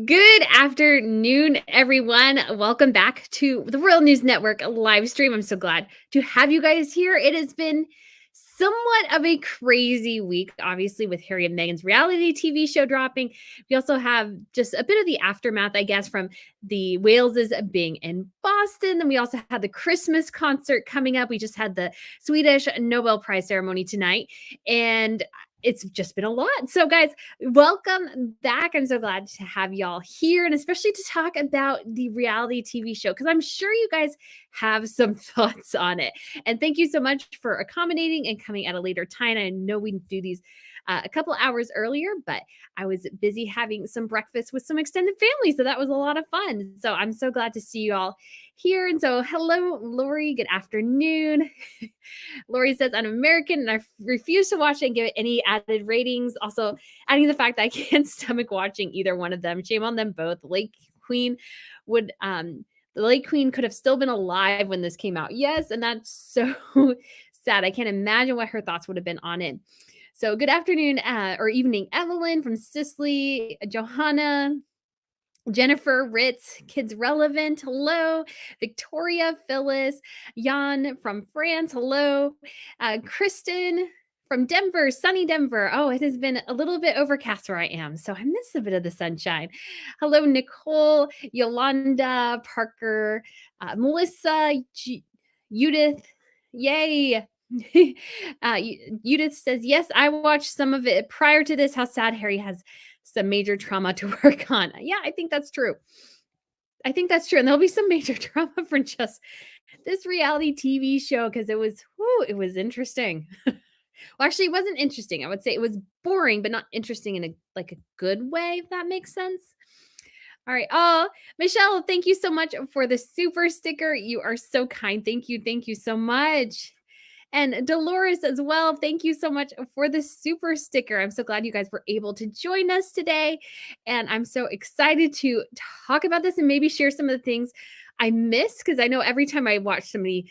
Good afternoon, everyone. Welcome back to the Royal News Network live stream. I'm so glad to have you guys here. It has been somewhat of a crazy week, obviously, with Harry and Meghan's reality TV show dropping. We also have just a bit of the aftermath, I guess, from the Waleses being in Boston. Then we also had the Christmas concert coming up. We just had the Swedish Nobel Prize ceremony tonight. And it's just been a lot. So, guys, welcome back. I'm so glad to have y'all here and especially to talk about the reality TV show because I'm sure you guys have some thoughts on it. And thank you so much for accommodating and coming at a later time. I know we do these a couple hours earlier, but I was busy having some breakfast with some extended family. So that was a lot of fun. So I'm so glad to see you all here. And so, hello, Lori. Good afternoon. Lori says, I'm American and I refuse to watch it and give it any added ratings. Also, adding the fact that I can't stomach watching either one of them. Shame on them both. The Lake Queen could have still been alive when this came out. Yes, and that's so sad. I can't imagine what her thoughts would have been on it. So, good afternoon or evening, Evelyn from Sicily, Johanna, Jennifer, Ritz, Kids Relevant, hello. Victoria, Phyllis, Jan from France, hello. Kristen from Denver, sunny Denver. Oh, it has been a little bit overcast where I am, so I miss a bit of the sunshine. Hello, Nicole, Yolanda, Parker, Melissa, Judith, yay. Judith says, yes, I watched some of it prior to this. How sad Harry has some major trauma to work on. Yeah, I think that's true. I think that's true. And there'll be some major trauma from just this reality TV show because it was interesting. Well, actually, it wasn't interesting. I would say it was boring, but not interesting in a good way, if that makes sense. All right. Oh, Michelle, thank you so much for the super sticker. You are so kind. Thank you. Thank you so much. And Dolores as well, thank you so much for the super sticker. I'm so glad you guys were able to join us today. And I'm so excited to talk about this and maybe share some of the things I miss because I know every time I watch somebody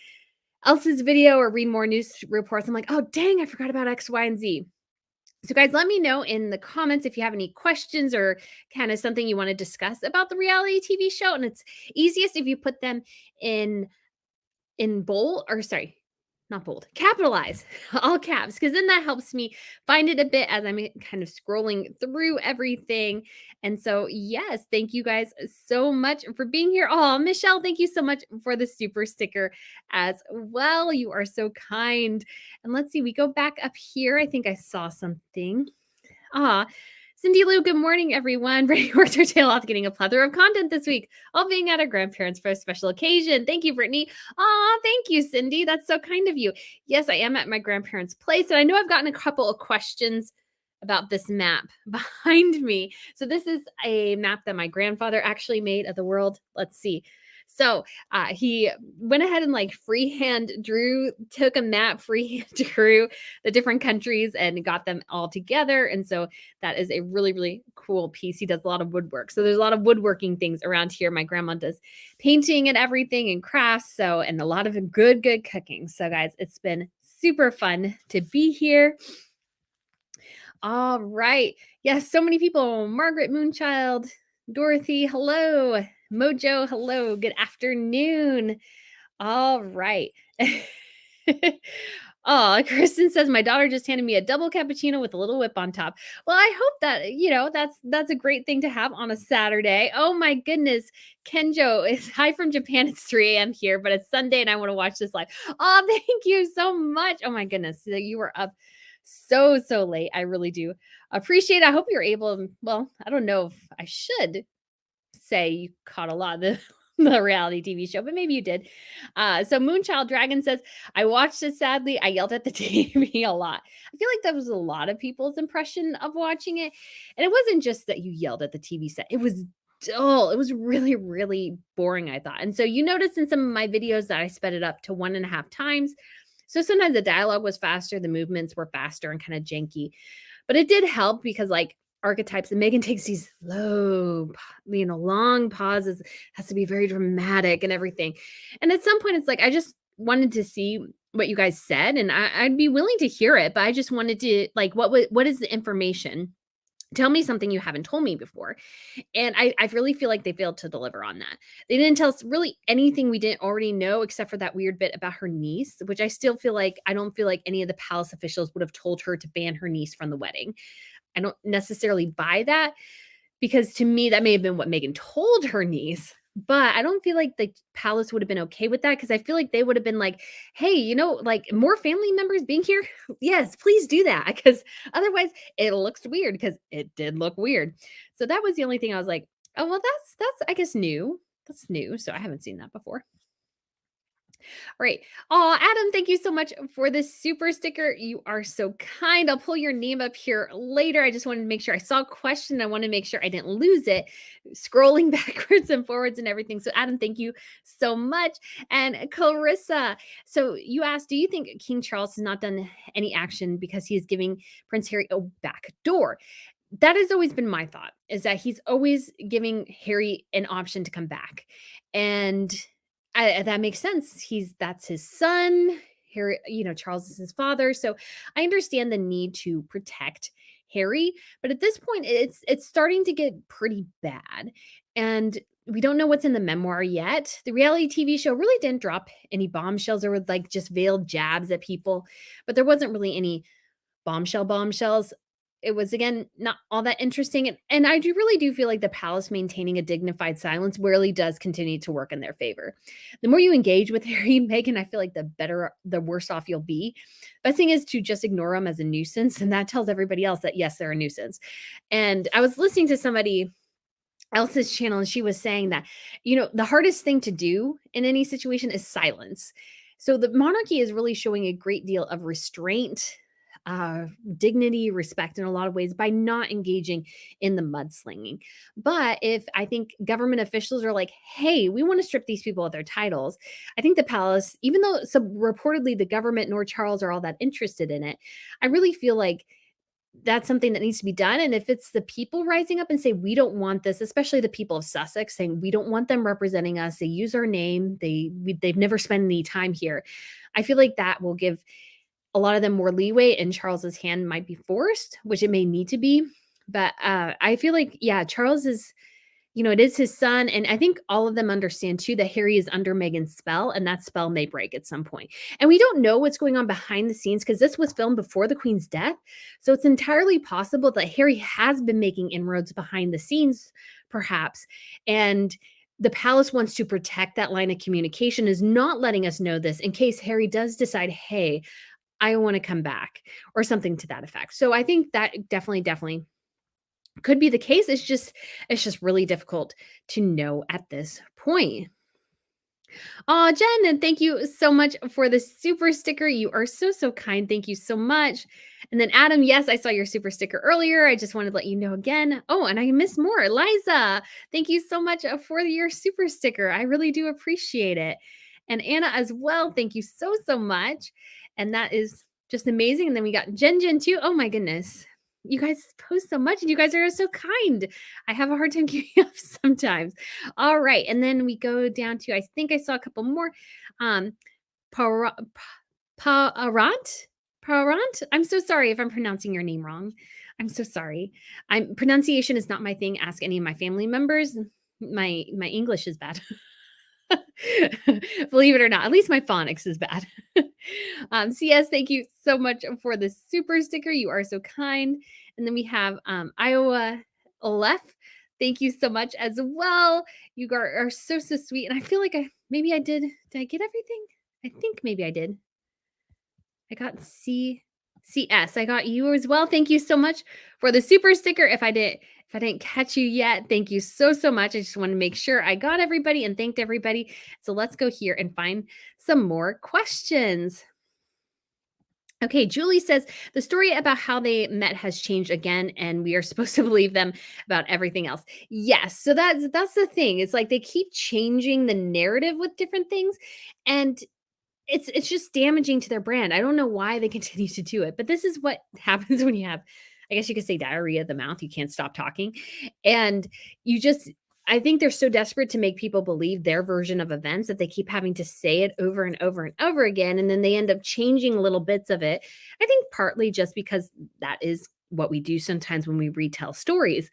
else's video or read more news reports, I'm like, oh, dang, I forgot about X, Y, and Z. So, guys, let me know in the comments if you have any questions or kind of something you want to discuss about the reality TV show. And it's easiest if you put them in bold or sorry, not bold, capitalize all caps, because then that helps me find it a bit as I'm kind of scrolling through everything. And so, yes, thank you guys so much for being here. Oh, Michelle, thank you so much for the super sticker as well. You are so kind. And let's see, we go back up here. I think I saw something. Cindy Lou, good morning, everyone. Brittany worked her tail off getting a plethora of content this week, all being at her grandparents for a special occasion. Thank you, Brittany. Thank you, Cindy. That's so kind of you. Yes, I am at my grandparents' place, and I know I've gotten a couple of questions about this map behind me. So this is a map that my grandfather actually made of the world. Let's see. So he went ahead and took a map, freehand drew the different countries and got them all together. And so that is a really, really cool piece. He does a lot of woodwork. So there's a lot of woodworking things around here. My grandma does painting and everything and crafts. So, and a lot of good cooking. So guys, it's been super fun to be here. All right. Yes, so many people. Margaret Moonchild, Dorothy, hello. Mojo, hello. Good afternoon. All right. Oh, Kristen says my daughter just handed me a double cappuccino with a little whip on top. Well, I hope that that's a great thing to have on a Saturday. Oh my goodness. Kenjo is hi from Japan. It's 3 a.m. here, but it's Sunday and I want to watch this live. Oh, thank you so much. Oh my goodness. You were up so late. I really do appreciate it. I hope you're able, well, I don't know if I should say you caught a lot of the reality TV show, but maybe you did. So Moonchild Dragon says, I watched it sadly. I yelled at the TV a lot. I feel like that was a lot of people's impression of watching it. And it wasn't just that you yelled at the TV set. It was dull. It was really, really boring, I thought. And so you noticed in some of my videos that I sped it up to 1.5 times. So sometimes the dialogue was faster, the movements were faster and kind of janky. But it did help because archetypes, and Meghan takes these low, long pauses, has to be very dramatic and everything. And at some point it's I just wanted to see what you guys said and I'd be willing to hear it, but I just wanted to what is the information Tell me something you haven't told me before. And I really feel like they failed to deliver on that. They didn't tell us really anything we didn't already know except for that weird bit about her niece, which I still feel like I don't feel like any of the palace officials would have told her to ban her niece from the wedding. I don't necessarily buy that because to me, that may have been what Meghan told her niece. But I don't feel like the palace would have been okay with that because I feel like they would have been like, hey, like more family members being here. Yes, please do that. Because otherwise it looks weird because it did look weird. So that was the only thing I was like, oh, well, that's I guess new. That's new. So I haven't seen that before. Right. Oh, Adam, thank you so much for this super sticker. You are so kind. I'll pull your name up here later. I just wanted to make sure I saw a question. I want to make sure I didn't lose it, scrolling backwards and forwards and everything. So, Adam, thank you so much. And Clarissa, so you asked, do you think King Charles has not done any action because he is giving Prince Harry a back door? That has always been my thought, is that he's always giving Harry an option to come back. And that makes sense. That's his son. Harry, Charles is his father. So I understand the need to protect Harry, but at this point it's starting to get pretty bad. And we don't know what's in the memoir yet. The reality TV show really didn't drop any bombshells or with like just veiled jabs at people, but there wasn't really any bombshells. It was again not all that interesting. And I really do feel like the palace maintaining a dignified silence really does continue to work in their favor. The more you engage with Harry and Meghan, I feel like the worse off you'll be. Best thing is to just ignore them as a nuisance. And that tells everybody else that yes, they're a nuisance. And I was listening to somebody else's channel and she was saying that, the hardest thing to do in any situation is silence. So the monarchy is really showing a great deal of restraint, dignity, respect in a lot of ways by not engaging in the mudslinging. But if I think government officials are like, hey, we want to strip these people of their titles, I think the palace, even though reportedly the government nor Charles are all that interested in it, I really feel like that's something that needs to be done. And if it's the people rising up and say, we don't want this, especially the people of Sussex saying, we don't want them representing us. They use our name. They've never spent any time here. I feel like that will give a lot of them more leeway and Charles's hand might be forced, which it may need to be. But I feel like, yeah, Charles is, it is his son. And I think all of them understand too that Harry is under Meghan's spell and that spell may break at some point. And we don't know what's going on behind the scenes because this was filmed before the Queen's death. So it's entirely possible that Harry has been making inroads behind the scenes, perhaps. And the palace wants to protect that line of communication, is not letting us know this in case Harry does decide, hey, I want to come back or something to that effect. So I think that definitely could be the case. It's just really difficult to know at this point. Oh, Jen, and thank you so much for the super sticker. You are so kind. Thank you so much. And then Adam, yes, I saw your super sticker earlier. I just wanted to let you know again. Oh, and I missed more. Eliza, thank you so much for your super sticker. I really do appreciate it. And Anna as well. Thank you so much. And that is just amazing. And then we got Jen too. Oh my goodness. You guys post so much and you guys are so kind. I have a hard time keeping up sometimes. All right. And then we go down to, I think I saw a couple more. Parant? Parant? I'm so sorry if I'm pronouncing your name wrong. I'm so sorry. Pronunciation is not my thing. Ask any of my family members. My English is bad. Believe it or not, at least my phonics is bad. CS, thank you so much for the super sticker. You are so kind. And then we have Iowa Aleph. Thank you so much as well. You are so sweet. And I feel like maybe I did. Did I get everything? I think maybe I did. I got CS. I got you as well. Thank you so much for the super sticker. If I didn't catch you yet, thank you so much. I just want to make sure I got everybody and thanked everybody. So let's go here and find some more questions. Okay, Julie says the story about how they met has changed again, and we are supposed to believe them about everything else. Yes, so that's the thing. It's like they keep changing the narrative with different things, and it's just damaging to their brand. I don't know why they continue to do it, but this is what happens when you have, I guess you could say, diarrhea of the mouth. You can't stop talking. And I think they're so desperate to make people believe their version of events that they keep having to say it over and over and over again. And then they end up changing little bits of it. I think partly just because that is what we do sometimes when we retell stories.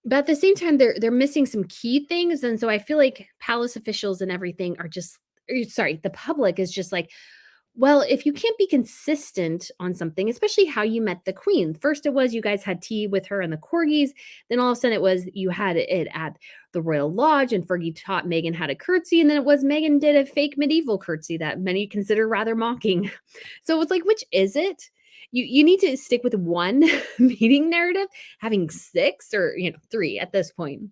But at the same time, they're missing some key things, and so I feel like palace officials and everything are just sorry, the public is just like, well, if you can't be consistent on something, especially how you met the queen. First it was you guys had tea with her and the corgis, then all of a sudden it was you had it at the royal lodge and Fergie taught Meghan how to curtsy, and then it was Meghan did a fake medieval curtsy that many consider rather mocking. So it's like, which is it? You need to stick with one meeting narrative, having 6 or, 3 at this point.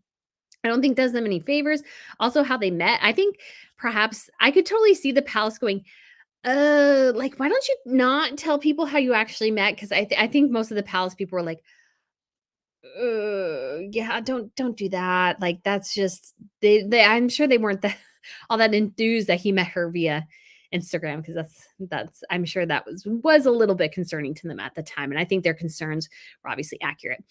I don't think does them any favors. Also, how they met, I think perhaps I could totally see the palace going, like, why don't you not tell people how you actually met? Because I think most of the palace people were like, yeah, don't do that. Like, that's just they I'm sure they weren't that all that enthused that he met her via Instagram because that's I'm sure that was a little bit concerning to them at the time. And I think their concerns were obviously accurate.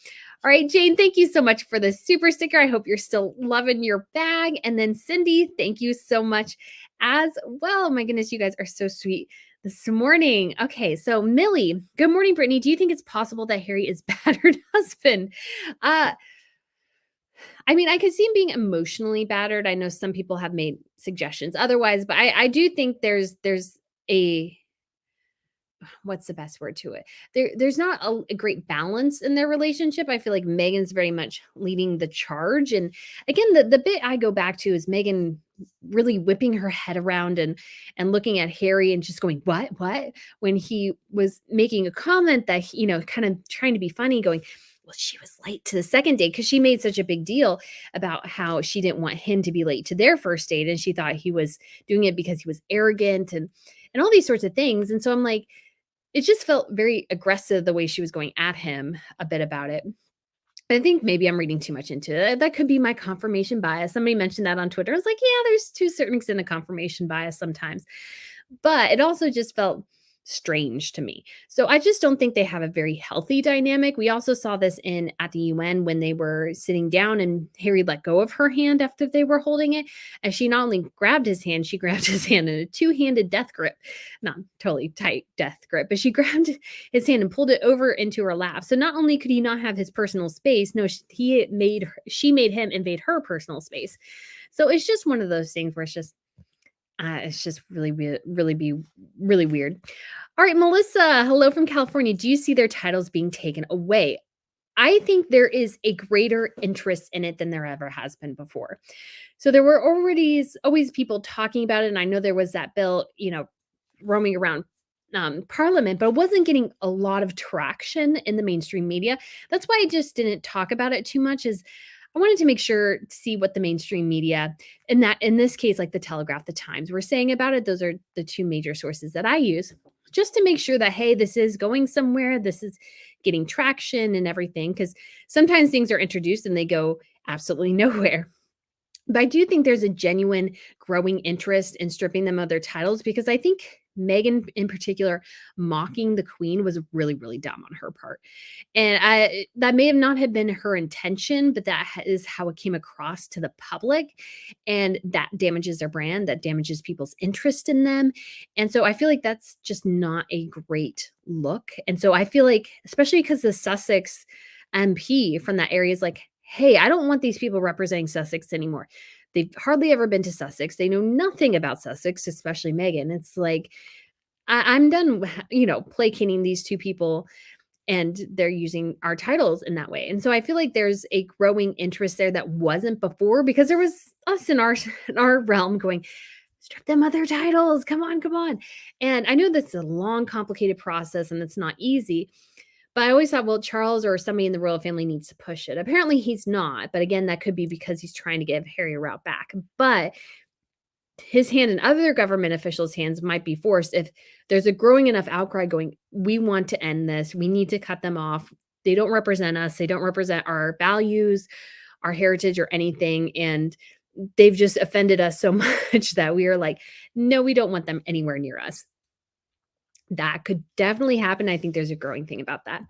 All right, Jane, thank you so much for the super sticker. I hope you're still loving your bag. And then Cindy, thank you so much as well. Oh my goodness, you guys are so sweet this morning. Okay, so Millie, good morning, Brittany. Do you think it's possible that Harry is battered husband? Uh, I mean, I could see him being emotionally battered. I know some people have made suggestions otherwise, but I do think there's a what's the best word to it? There's not a great balance in their relationship. I feel like Megan's very much leading the charge. And again, the bit I go back to is Megan really whipping her head around and looking at Harry and just going, what? When he was making a comment that, kind of trying to be funny, going, well, she was late to the second date because she made such a big deal about how she didn't want him to be late to their first date. And she thought he was doing it because he was arrogant and all these sorts of things. And so I'm like, it just felt very aggressive the way she was going at him a bit about it. I think maybe I'm reading too much into it. That could be my confirmation bias. Somebody mentioned that on Twitter. I was like, yeah, there's to a certain extent a confirmation bias sometimes. But it also just felt strange to me. So I just don't think they have a very healthy dynamic. We also saw this in at the UN when they were sitting down and Harry let go of her hand after they were holding it. And she not only grabbed his hand, she grabbed his hand in a two-handed death grip. Not totally tight death grip, but she grabbed his hand and pulled it over into her lap. So not only could he not have his personal space, no, she made him invade her personal space. So it's just one of those things where it's just really weird, really weird. All right, Melissa, hello from California. Do you see their titles being taken away? I think there is a greater interest in it than there ever has been before. So there were already always people talking about it, and I know there was that bill, roaming around Parliament, but it wasn't getting a lot of traction in the mainstream media. That's why I just didn't talk about it too much. Is I wanted to make sure to see what the mainstream media, and that in this case, like the Telegraph, the Times, were saying about it. Those are the two major sources that I use, just to make sure that hey, this is going somewhere. This is getting traction and everything. Because sometimes things are introduced and they go absolutely nowhere. But I do think there's a genuine growing interest in stripping them of their titles because I think Meghan in particular mocking the queen was really, really dumb on her part. And that may have not have been her intention, but is how it came across to the public. And that damages their brand, that damages people's interest in them. And so I feel like that's just not a great look. And so I feel like, especially because the Sussex MP from that area is like, hey, I don't want these people representing Sussex anymore. They've hardly ever been to Sussex. They know nothing about Sussex, especially Meghan. It's like, I'm done, placating these two people and they're using our titles in that way. And so I feel like there's a growing interest there that wasn't before because there was us in our realm going, strip them of their titles. Come on, come on. And I know that's a long, complicated process and it's not easy. But I always thought, well, Charles or somebody in the royal family needs to push it. Apparently he's not. But again, that could be because he's trying to give Harry a route back. But his hand and other government officials' hands might be forced if there's a growing enough outcry going, we want to end this. We need to cut them off. They don't represent us. They don't represent our values, our heritage, or anything. And they've just offended us so much that we are like, no, we don't want them anywhere near us. That could definitely happen. I think there's a growing thing about that.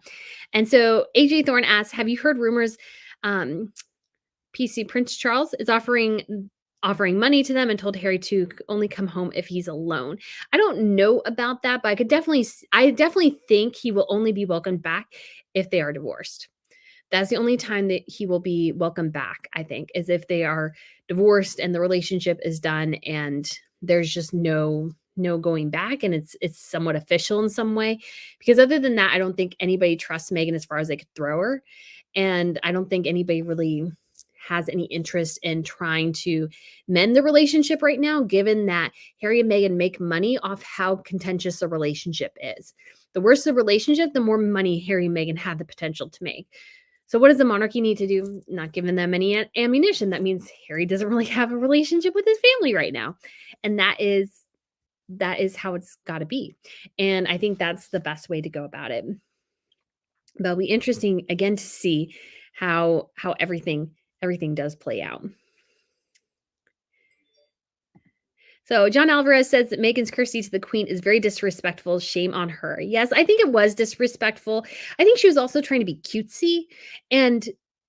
And so AJ Thorne asks, have you heard rumors PC Prince Charles is offering offering money to them and told Harry to only come home if he's alone. I don't know about that, but I definitely think he will only be welcomed back if they are divorced. That's the only time that he will be welcomed back, I think, is if they are divorced and the relationship is done and there's just no going back and it's somewhat official in some way. Because other than that, I don't think anybody trusts Meghan as far as they could throw her. And I don't think anybody really has any interest in trying to mend the relationship right now, given that Harry and Meghan make money off how contentious the relationship is. The worse the relationship, the more money Harry and Meghan have the potential to make. So what does the monarchy need to do? Not giving them any ammunition. That means Harry doesn't really have a relationship with his family right now. And that is how it's got to be. And I think that's the best way to go about it. But it'll be interesting again to see how everything does play out. So John Alvarez says that Meghan's courtesy to the Queen is very disrespectful. Shame on her. Yes, I think it was disrespectful. I think she was also trying to be cutesy. And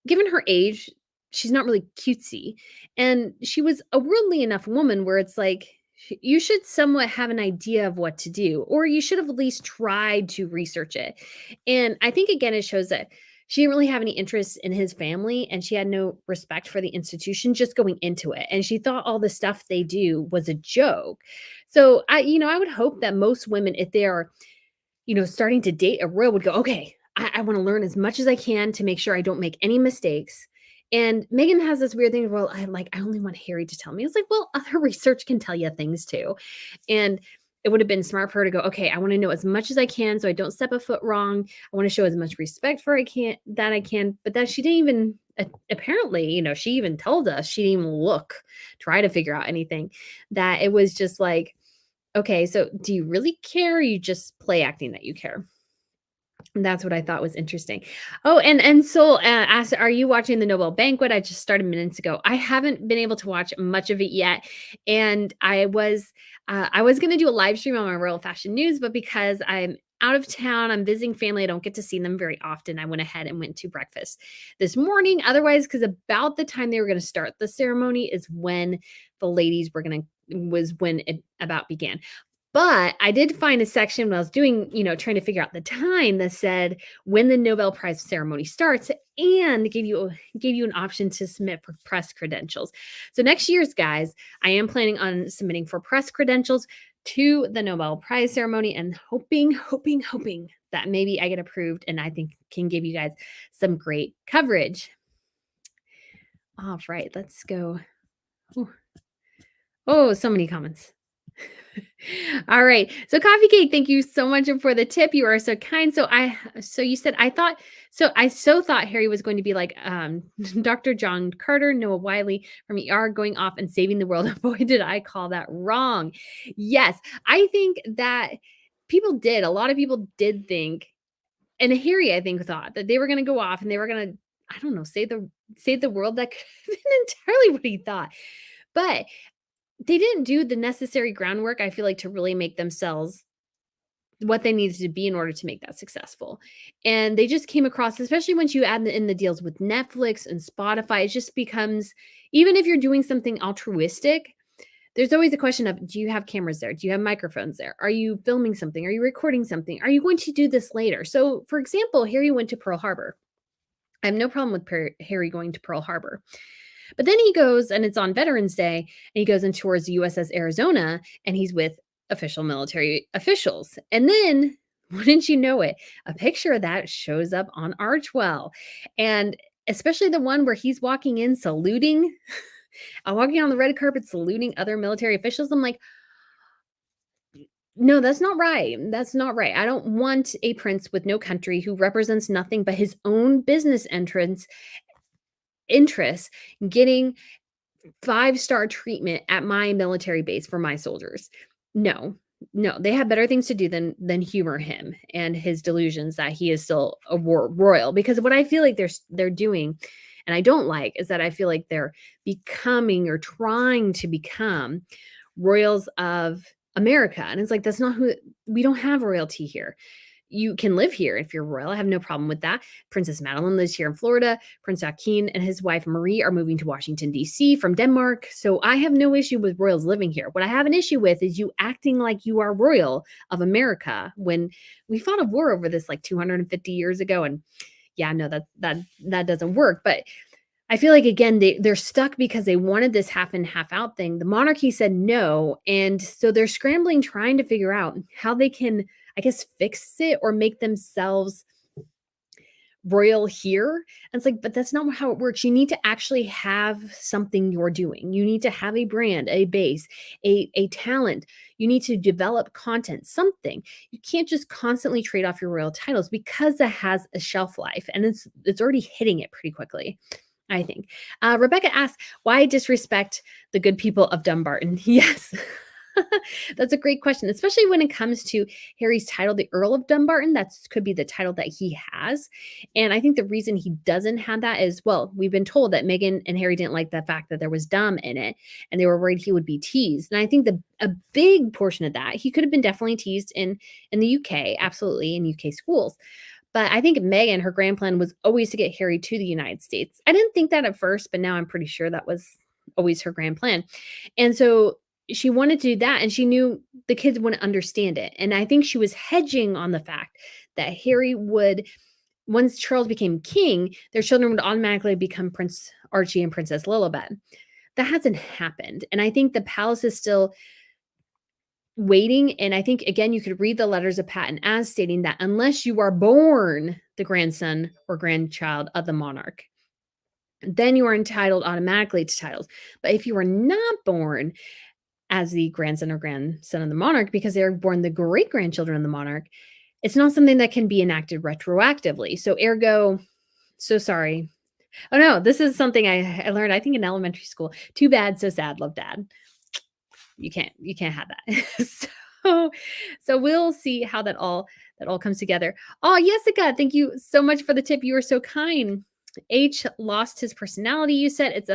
given her age, she's not really cutesy. And she was a worldly enough woman where it's like, you should somewhat have an idea of what to do, or you should have at least tried to research it. And I think, again, it shows that she didn't really have any interest in his family and she had no respect for the institution just going into it. And she thought all the stuff they do was a joke. So I would hope that most women, if they are, starting to date a royal, would go, okay, I want to learn as much as I can to make sure I don't make any mistakes. And Meghan has this weird thing, well, I only want Harry to tell me. It's like, well, other research can tell you things too. And it would have been smart for her to go, okay, I want to know as much as I can so I don't step a foot wrong. I want to show as much respect for I can, but that she didn't even apparently, she even told us she didn't even try to figure out anything. That it was just like, okay, so do you really care? Or you just play acting that you care? And that's what I thought was interesting. Oh, and Sol asked, "Are you watching the Nobel banquet?" I just started minutes ago. I haven't been able to watch much of it yet, and I was going to do a live stream on my Royal Fashion News, but because I'm out of town, I'm visiting family. I don't get to see them very often. I went ahead and went to breakfast this morning. Otherwise, because about the time they were going to start the ceremony is when the ladies was when it about began. But I did find a section when I was doing, trying to figure out the time that said when the Nobel Prize ceremony starts and gave you an option to submit for press credentials. So next year's, guys, I am planning on submitting for press credentials to the Nobel Prize ceremony and hoping that maybe I get approved and I think can give you guys some great coverage. All right, let's go. Ooh. Oh, so many comments. All right. So Coffee Cake, thank you so much for the tip. You are so kind. So you said I thought Harry was going to be like Dr. John Carter, Noah Wiley from ER going off and saving the world. Boy, did I call that wrong. Yes, I think that a lot of people did think, and Harry, I think, thought that they were going to go off and they were going to, I don't know, save the world. That could have been entirely what he thought. But they didn't do the necessary groundwork, I feel like, to really make themselves what they needed to be in order to make that successful. And they just came across, especially once you add in the deals with Netflix and Spotify, it just becomes, even if you're doing something altruistic, there's always a question of, do you have cameras there? Do you have microphones there? Are you filming something? Are you recording something? Are you going to do this later? So, for example, Harry went to Pearl Harbor. I have no problem with Harry going to Pearl Harbor. But then he goes, and it's on Veterans Day, and he goes and tours the USS Arizona, and he's with official military officials. And then, wouldn't you know it, a picture of that shows up on Archwell. And especially the one where he's walking in saluting, walking on the red carpet saluting other military officials. I'm like, no, that's not right. That's not right. I don't want a prince with no country who represents nothing but his own business interests getting 5-star treatment at my military base for my soldiers. No, they have better things to do than humor him and his delusions that he is still a royal. Because what I feel like they're doing, and I don't like, is that I feel like they're becoming or trying to become royals of America. And it's like, that's not we don't have royalty here. you can live here if you're royal. I have no problem with that. Princess Madeline lives here in Florida. Prince Joaquin and his wife Marie are moving to Washington, D.C. from Denmark. So I have no issue with royals living here. What I have an issue with is you acting like you are royal of America when we fought a war over this like 250 years ago. And yeah, no, that doesn't work. But I feel like again they're stuck because they wanted this half in half out thing. The monarchy said no, and so they're scrambling trying to figure out how they can, I guess, fix it or make themselves royal here. And it's like, but that's not how it works. You need to actually have something you're doing. You need to have a brand, a base, a talent. You need to develop content, something. You can't just constantly trade off your royal titles because it has a shelf life and it's already hitting it pretty quickly, I think. Rebecca asks, why disrespect the good people of Dumbarton? Yes. That's a great question, especially when it comes to Harry's title, the Earl of Dumbarton. That could be the title that he has. And I think the reason he doesn't have that is, well, we've been told that Meghan and Harry didn't like the fact that there was dumb in it, and they were worried he would be teased. And I think a big portion of that, he could have been definitely teased in the UK, absolutely, in UK schools. But I think Meghan, her grand plan was always to get Harry to the United States. I didn't think that at first, but now I'm pretty sure that was always her grand plan. And so she wanted to do that, and she knew the kids wouldn't understand it. And I think she was hedging on the fact that Harry would, once Charles became king, their children would automatically become Prince Archie and Princess Lilibet. That hasn't happened. And I think the palace is still waiting. And I think, again, you could read the letters of patent as stating that unless you are born the grandson or grandchild of the monarch, then you are entitled automatically to titles. But if you are not born as the grandson or grandson of the monarch, because they're born the great grandchildren of the monarch, it's not something that can be enacted retroactively. So ergo, so sorry. Oh no, this is something I learned, I think, in elementary school. Too bad, so sad, love dad. You can't have that. so we'll see how that all comes together. Oh, Jessica, thank you so much for the tip. You were so kind. H lost his personality. You said it's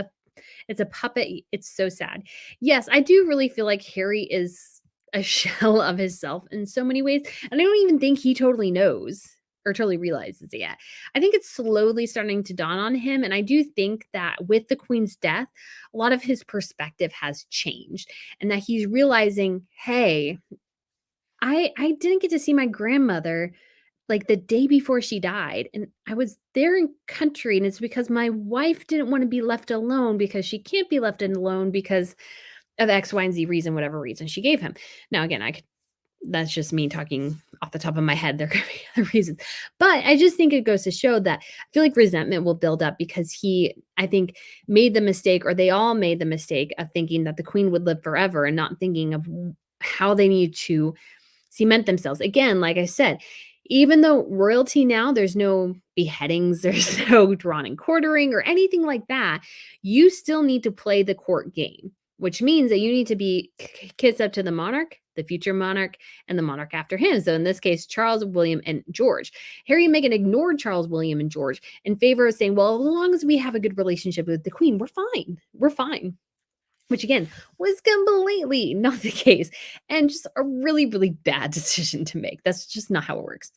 a puppet. It's so sad. Yes, I do really feel like Harry is a shell of himself in so many ways. And I don't even think he totally knows or totally realizes it yet. I think it's slowly starting to dawn on him. And I do think that with the Queen's death, a lot of his perspective has changed and that he's realizing, hey, I didn't get to see my grandmother like the day before she died. And I was there in country, and it's because my wife didn't want to be left alone because she can't be left alone because of X, Y, and Z reason, whatever reason she gave him. Now, again, that's just me talking off the top of my head. There could be other reasons. But I just think it goes to show that I feel like resentment will build up because he, I think, made the mistake, or they all made the mistake of thinking that the Queen would live forever and not thinking of how they need to cement themselves. Again, like I said, even though royalty now, there's no beheadings, there's no drawn and quartering or anything like that, you still need to play the court game, which means that you need to be kiss up to the monarch, the future monarch, and the monarch after him. So in this case, Charles, William, and George. Harry and Meghan ignored Charles, William, and George in favor of saying, well, as long as we have a good relationship with the Queen, we're fine. We're fine. Which again was completely not the case and just a really, really bad decision to make. That's just not how it works.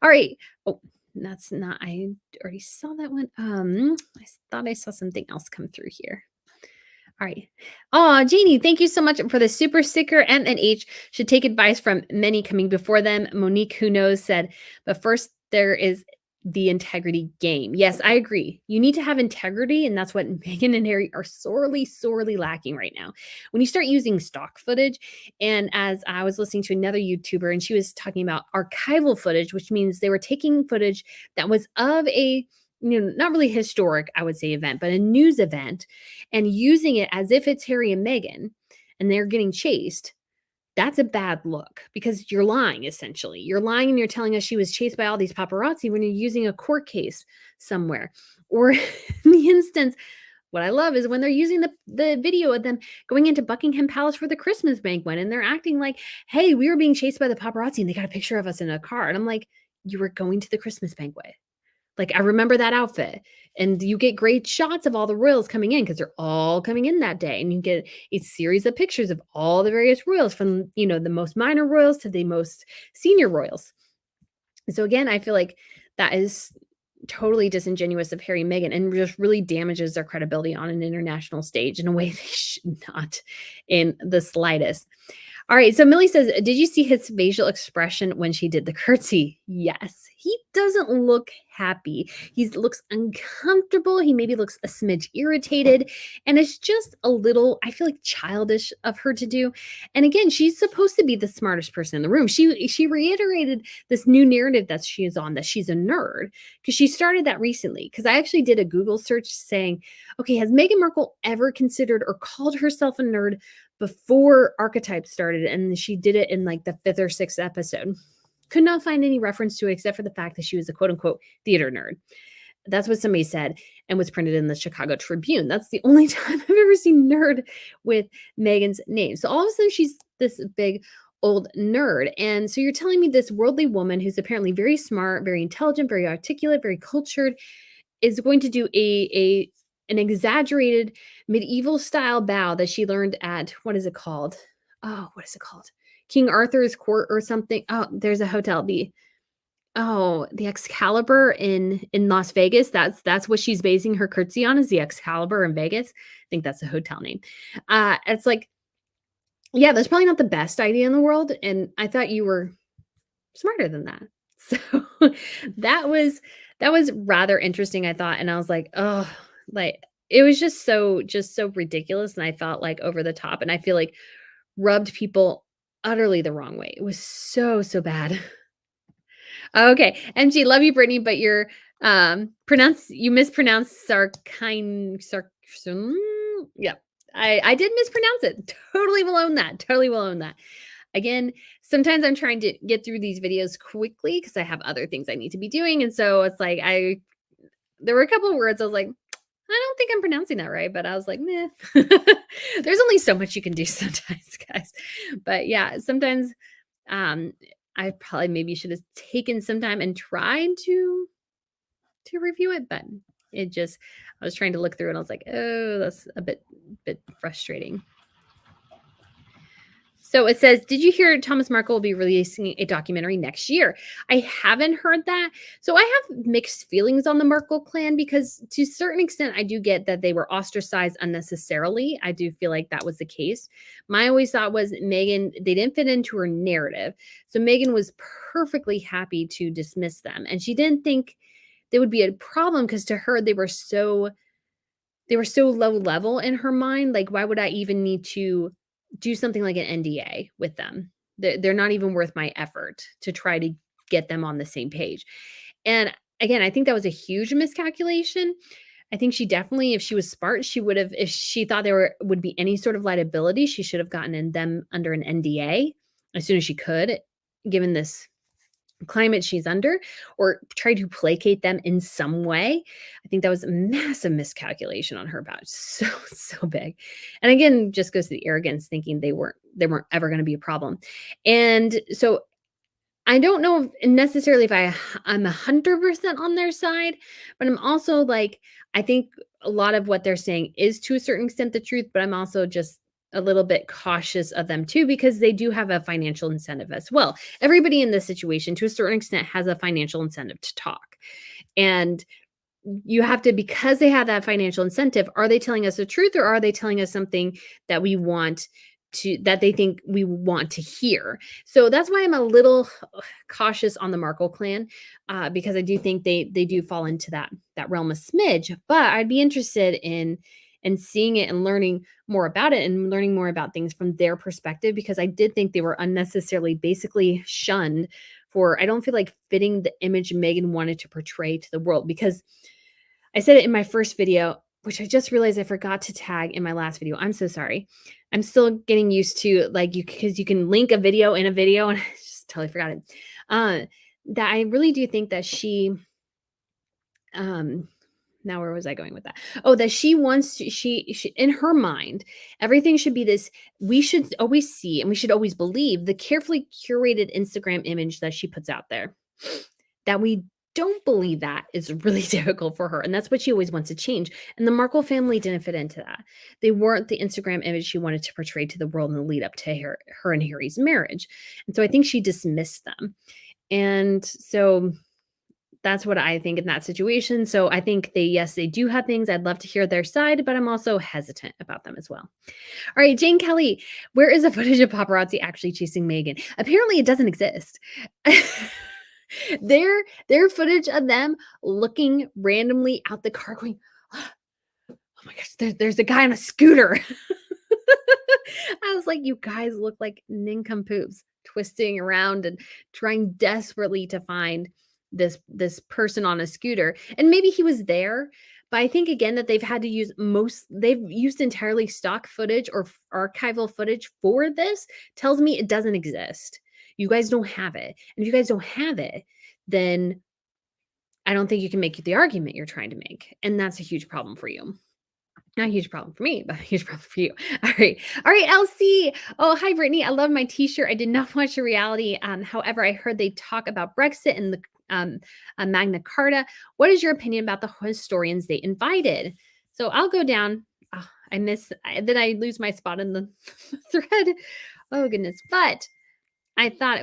All right. Oh, that's not, I already saw that one. I thought I saw something else come through here. All right. Oh, Jeannie, thank you so much for the super sticker. M and H should take advice from many coming before them. Monique, who knows, said, but first there is the integrity game. Yes, I agree. You need to have integrity, and that's what Meghan and Harry are sorely, sorely lacking right now. When you start using stock footage, and as I was listening to another YouTuber, and she was talking about archival footage, which means they were taking footage that was of a, not really historic, I would say, event, but a news event, and using it as if it's Harry and Meghan, and they're getting chased. That's a bad look because you're lying, essentially. You're lying and you're telling us she was chased by all these paparazzi when you're using a court case somewhere. Or in the instance, what I love is when they're using the video of them going into Buckingham Palace for the Christmas banquet and they're acting like, hey, we were being chased by the paparazzi and they got a picture of us in a car. And I'm like, you were going to the Christmas banquet. Like, I remember that outfit. And you get great shots of all the royals coming in because they're all coming in that day. And you get a series of pictures of all the various royals from, the most minor royals to the most senior royals. So again, I feel like that is totally disingenuous of Harry and Meghan and just really damages their credibility on an international stage in a way they should not in the slightest. All right. So Millie says, did you see his facial expression when she did the curtsy? Yes. He doesn't look happy. He looks uncomfortable. He maybe looks a smidge irritated. And it's just a little, I feel like, childish of her to do. And again, she's supposed to be the smartest person in the room. She reiterated this new narrative that she's on, that she's a nerd, because she started that recently. Because I actually did a Google search saying, okay, has Meghan Markle ever considered or called herself a nerd before Archetype started? And she did it in like the 5th or 6th episode. Could not find any reference to it except for the fact that she was a quote unquote theater nerd. That's what somebody said and was printed in the Chicago Tribune. That's the only time I've ever seen nerd with Meghan's name. So all of a sudden she's this big old nerd. And so you're telling me this worldly woman who's apparently very smart, very intelligent, very articulate, very cultured is going to do an exaggerated medieval style bow that she learned at, what is it called? Oh, what is it called? King Arthur's court or something. Oh, there's a hotel. The Excalibur in Las Vegas. That's what she's basing her curtsy on, is the Excalibur in Vegas. I think that's a hotel name. It's like, yeah, that's probably not the best idea in the world. And I thought you were smarter than that. So that was rather interesting, I thought. And I was like, oh, like it was just so ridiculous. And I felt like over the top. And I feel like rubbed people utterly the wrong way. It was so bad. Okay. MG, love you, Brittany, but you're you mispronounced yeah. I did mispronounce it. Totally will own that. Totally will own that. Again, sometimes I'm trying to get through these videos quickly because I have other things I need to be doing. And so it's like there were a couple of words I was like, I don't think I'm pronouncing that right, but I was like, meh. There's only so much you can do sometimes, guys. But yeah, sometimes I probably maybe should have taken some time and tried to review it, but it just, I was trying to look through and I was like, oh, that's a bit frustrating. So it says, did you hear Thomas Markle will be releasing a documentary next year? I haven't heard that. So I have mixed feelings on the Markle clan because to a certain extent, I do get that they were ostracized unnecessarily. I do feel like that was the case. My always thought was Meghan, they didn't fit into her narrative. So Meghan was perfectly happy to dismiss them. And she didn't think there would be a problem because to her, they were so low level in her mind. Like, why would I even need to do something like an NDA with them? They're not even worth my effort to try to get them on the same page. And again, I think that was a huge miscalculation. I think she definitely, if she was smart, she would have, if she thought there would be any sort of liability, she should have gotten them under an NDA as soon as she could, given this climate she's under, or try to placate them in some way. I think that was a massive miscalculation on her part. So big. And again, just goes to the arrogance, thinking they weren't ever going to be a problem. And so I don't know if necessarily if I'm 100% on their side, but I'm also like, I think a lot of what they're saying is to a certain extent the truth, but I'm also just a little bit cautious of them too, because they do have a financial incentive as well. Everybody in this situation to a certain extent has a financial incentive to talk. And you have to, because they have that financial incentive, are they telling us the truth or are they telling us something that we want to, that they think we want to hear? So that's why I'm a little cautious on the Markle clan, because I do think they do fall into that realm a smidge. But I'd be interested in seeing it and learning more about it and learning more about things from their perspective, because I did think they were unnecessarily basically shunned for, I don't feel like, fitting the image Meghan wanted to portray to the world. Because I said it in my first video, which I just realized I forgot to tag in my last video. I'm so sorry. I'm still getting used to, like, because you can link a video in a video, and I just totally forgot it. That I really do think that she, now where was I going with that? Oh, that she wants to, she in her mind, everything should be this, we should always see and we should always believe the carefully curated Instagram image that she puts out there. That we don't believe that is really difficult for her. And that's what she always wants to change. And the Markle family didn't fit into that. They weren't the Instagram image she wanted to portray to the world in the lead up to her and Harry's marriage. And so I think she dismissed them. And so that's what I think in that situation. So I think yes, they do have things. I'd love to hear their side, but I'm also hesitant about them as well. All right, Jane Kelly, where is the footage of paparazzi actually chasing Meghan? Apparently, it doesn't exist. Their footage of them looking randomly out the car going, oh my gosh, there's a guy on a scooter. I was like, you guys look like nincompoops twisting around and trying desperately to find this person on a scooter. And maybe he was there, but I think again that they've used entirely stock footage or archival footage for this tells me it doesn't exist. You guys don't have it. And if you guys don't have it, then I don't think you can make the argument you're trying to make. And that's a huge problem for you. Not a huge problem for me, but a huge problem for you. All right. All right, Elsie. Oh, hi, Brittany. I love my t-shirt. I did not watch the reality. However, I heard they talk about Brexit and the Magna Carta. What is your opinion about the historians they invited? So I'll go down. Oh, then I lose my spot in the thread. Oh, goodness. But I thought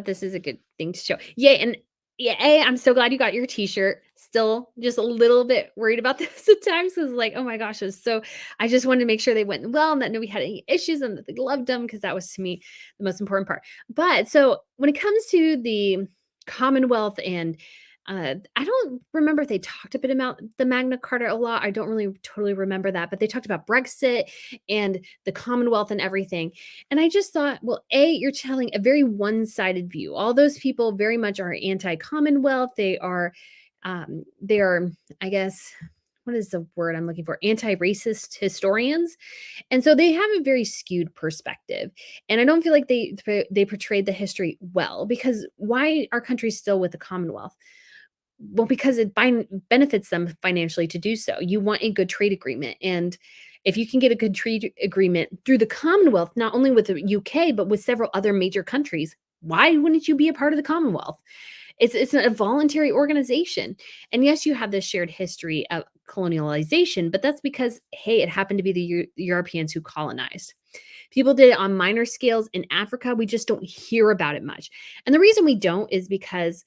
this is a good thing to show. Yay. And yeah, I'm so glad you got your t-shirt. Still just a little bit worried about this at times because like, oh my gosh, I just wanted to make sure they went well and that nobody had any issues and that they loved them because that was to me the most important part. But so when it comes to the Commonwealth and I don't remember if they talked a bit about the Magna Carta a lot. I don't really totally remember that, but they talked about Brexit and the Commonwealth and everything. And I just thought, well, you're telling a very one-sided view. All those people very much are anti-Commonwealth. They are, I guess, what is the word I'm looking for? Anti-racist historians. And so they have a very skewed perspective. And I don't feel like they portrayed the history well because why are countries still with the Commonwealth? Well, because it benefits them financially to do so. You want a good trade agreement. And if you can get a good trade agreement through the Commonwealth, not only with the UK, but with several other major countries, why wouldn't you be a part of the Commonwealth? It's a voluntary organization. And yes, you have this shared history of colonialization, but that's because, hey, it happened to be the Europeans who colonized. People did it on minor scales in Africa. We just don't hear about it much. And the reason we don't is because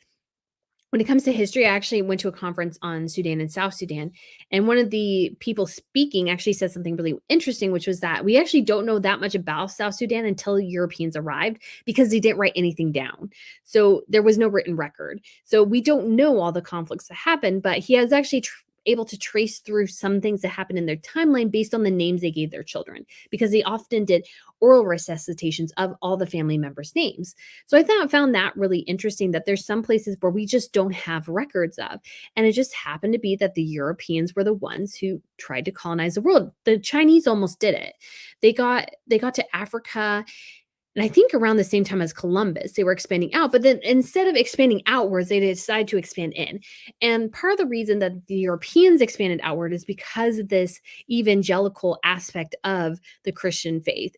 when it comes to history, I actually went to a conference on Sudan and South Sudan. And one of the people speaking actually said something really interesting, which was that we actually don't know that much about South Sudan until Europeans arrived because they didn't write anything down. So there was no written record. So we don't know all the conflicts that happened, but he has actually able to trace through some things that happened in their timeline based on the names they gave their children, because they often did oral resuscitations of all the family members' names. So I found that really interesting that there's some places where we just don't have records of. And it just happened to be that the Europeans were the ones who tried to colonize the world. The Chinese almost did it. They got to Africa, and I think around the same time as Columbus, they were expanding out. But then instead of expanding outwards, they decided to expand in. And part of the reason that the Europeans expanded outward is because of this evangelical aspect of the Christian faith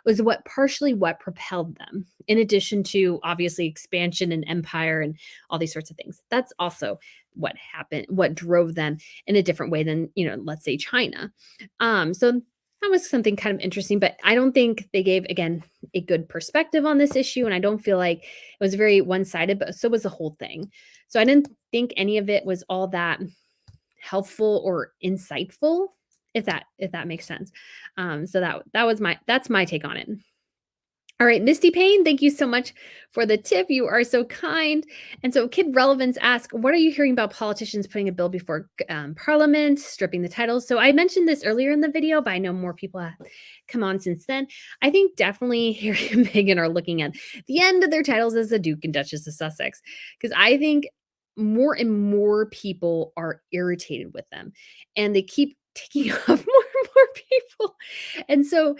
was partially what propelled them, in addition to obviously expansion and empire and all these sorts of things. That's also what happened, what drove them in a different way than, let's say China. So that was something kind of interesting, but I don't think they gave, again, a good perspective on this issue. And I don't feel like it was very one-sided, but so was the whole thing. So I didn't think any of it was all that helpful or insightful, if that makes sense. So that's my take on it. All right, Misty Payne, thank you so much for the tip. You are so kind. And so Kid Relevance asks, what are you hearing about politicians putting a bill before Parliament, stripping the titles? So I mentioned this earlier in the video, but I know more people have come on since then. I think definitely Harry and Meghan are looking at the end of their titles as the Duke and Duchess of Sussex, because I think more and more people are irritated with them, and they keep taking off more and more people. And so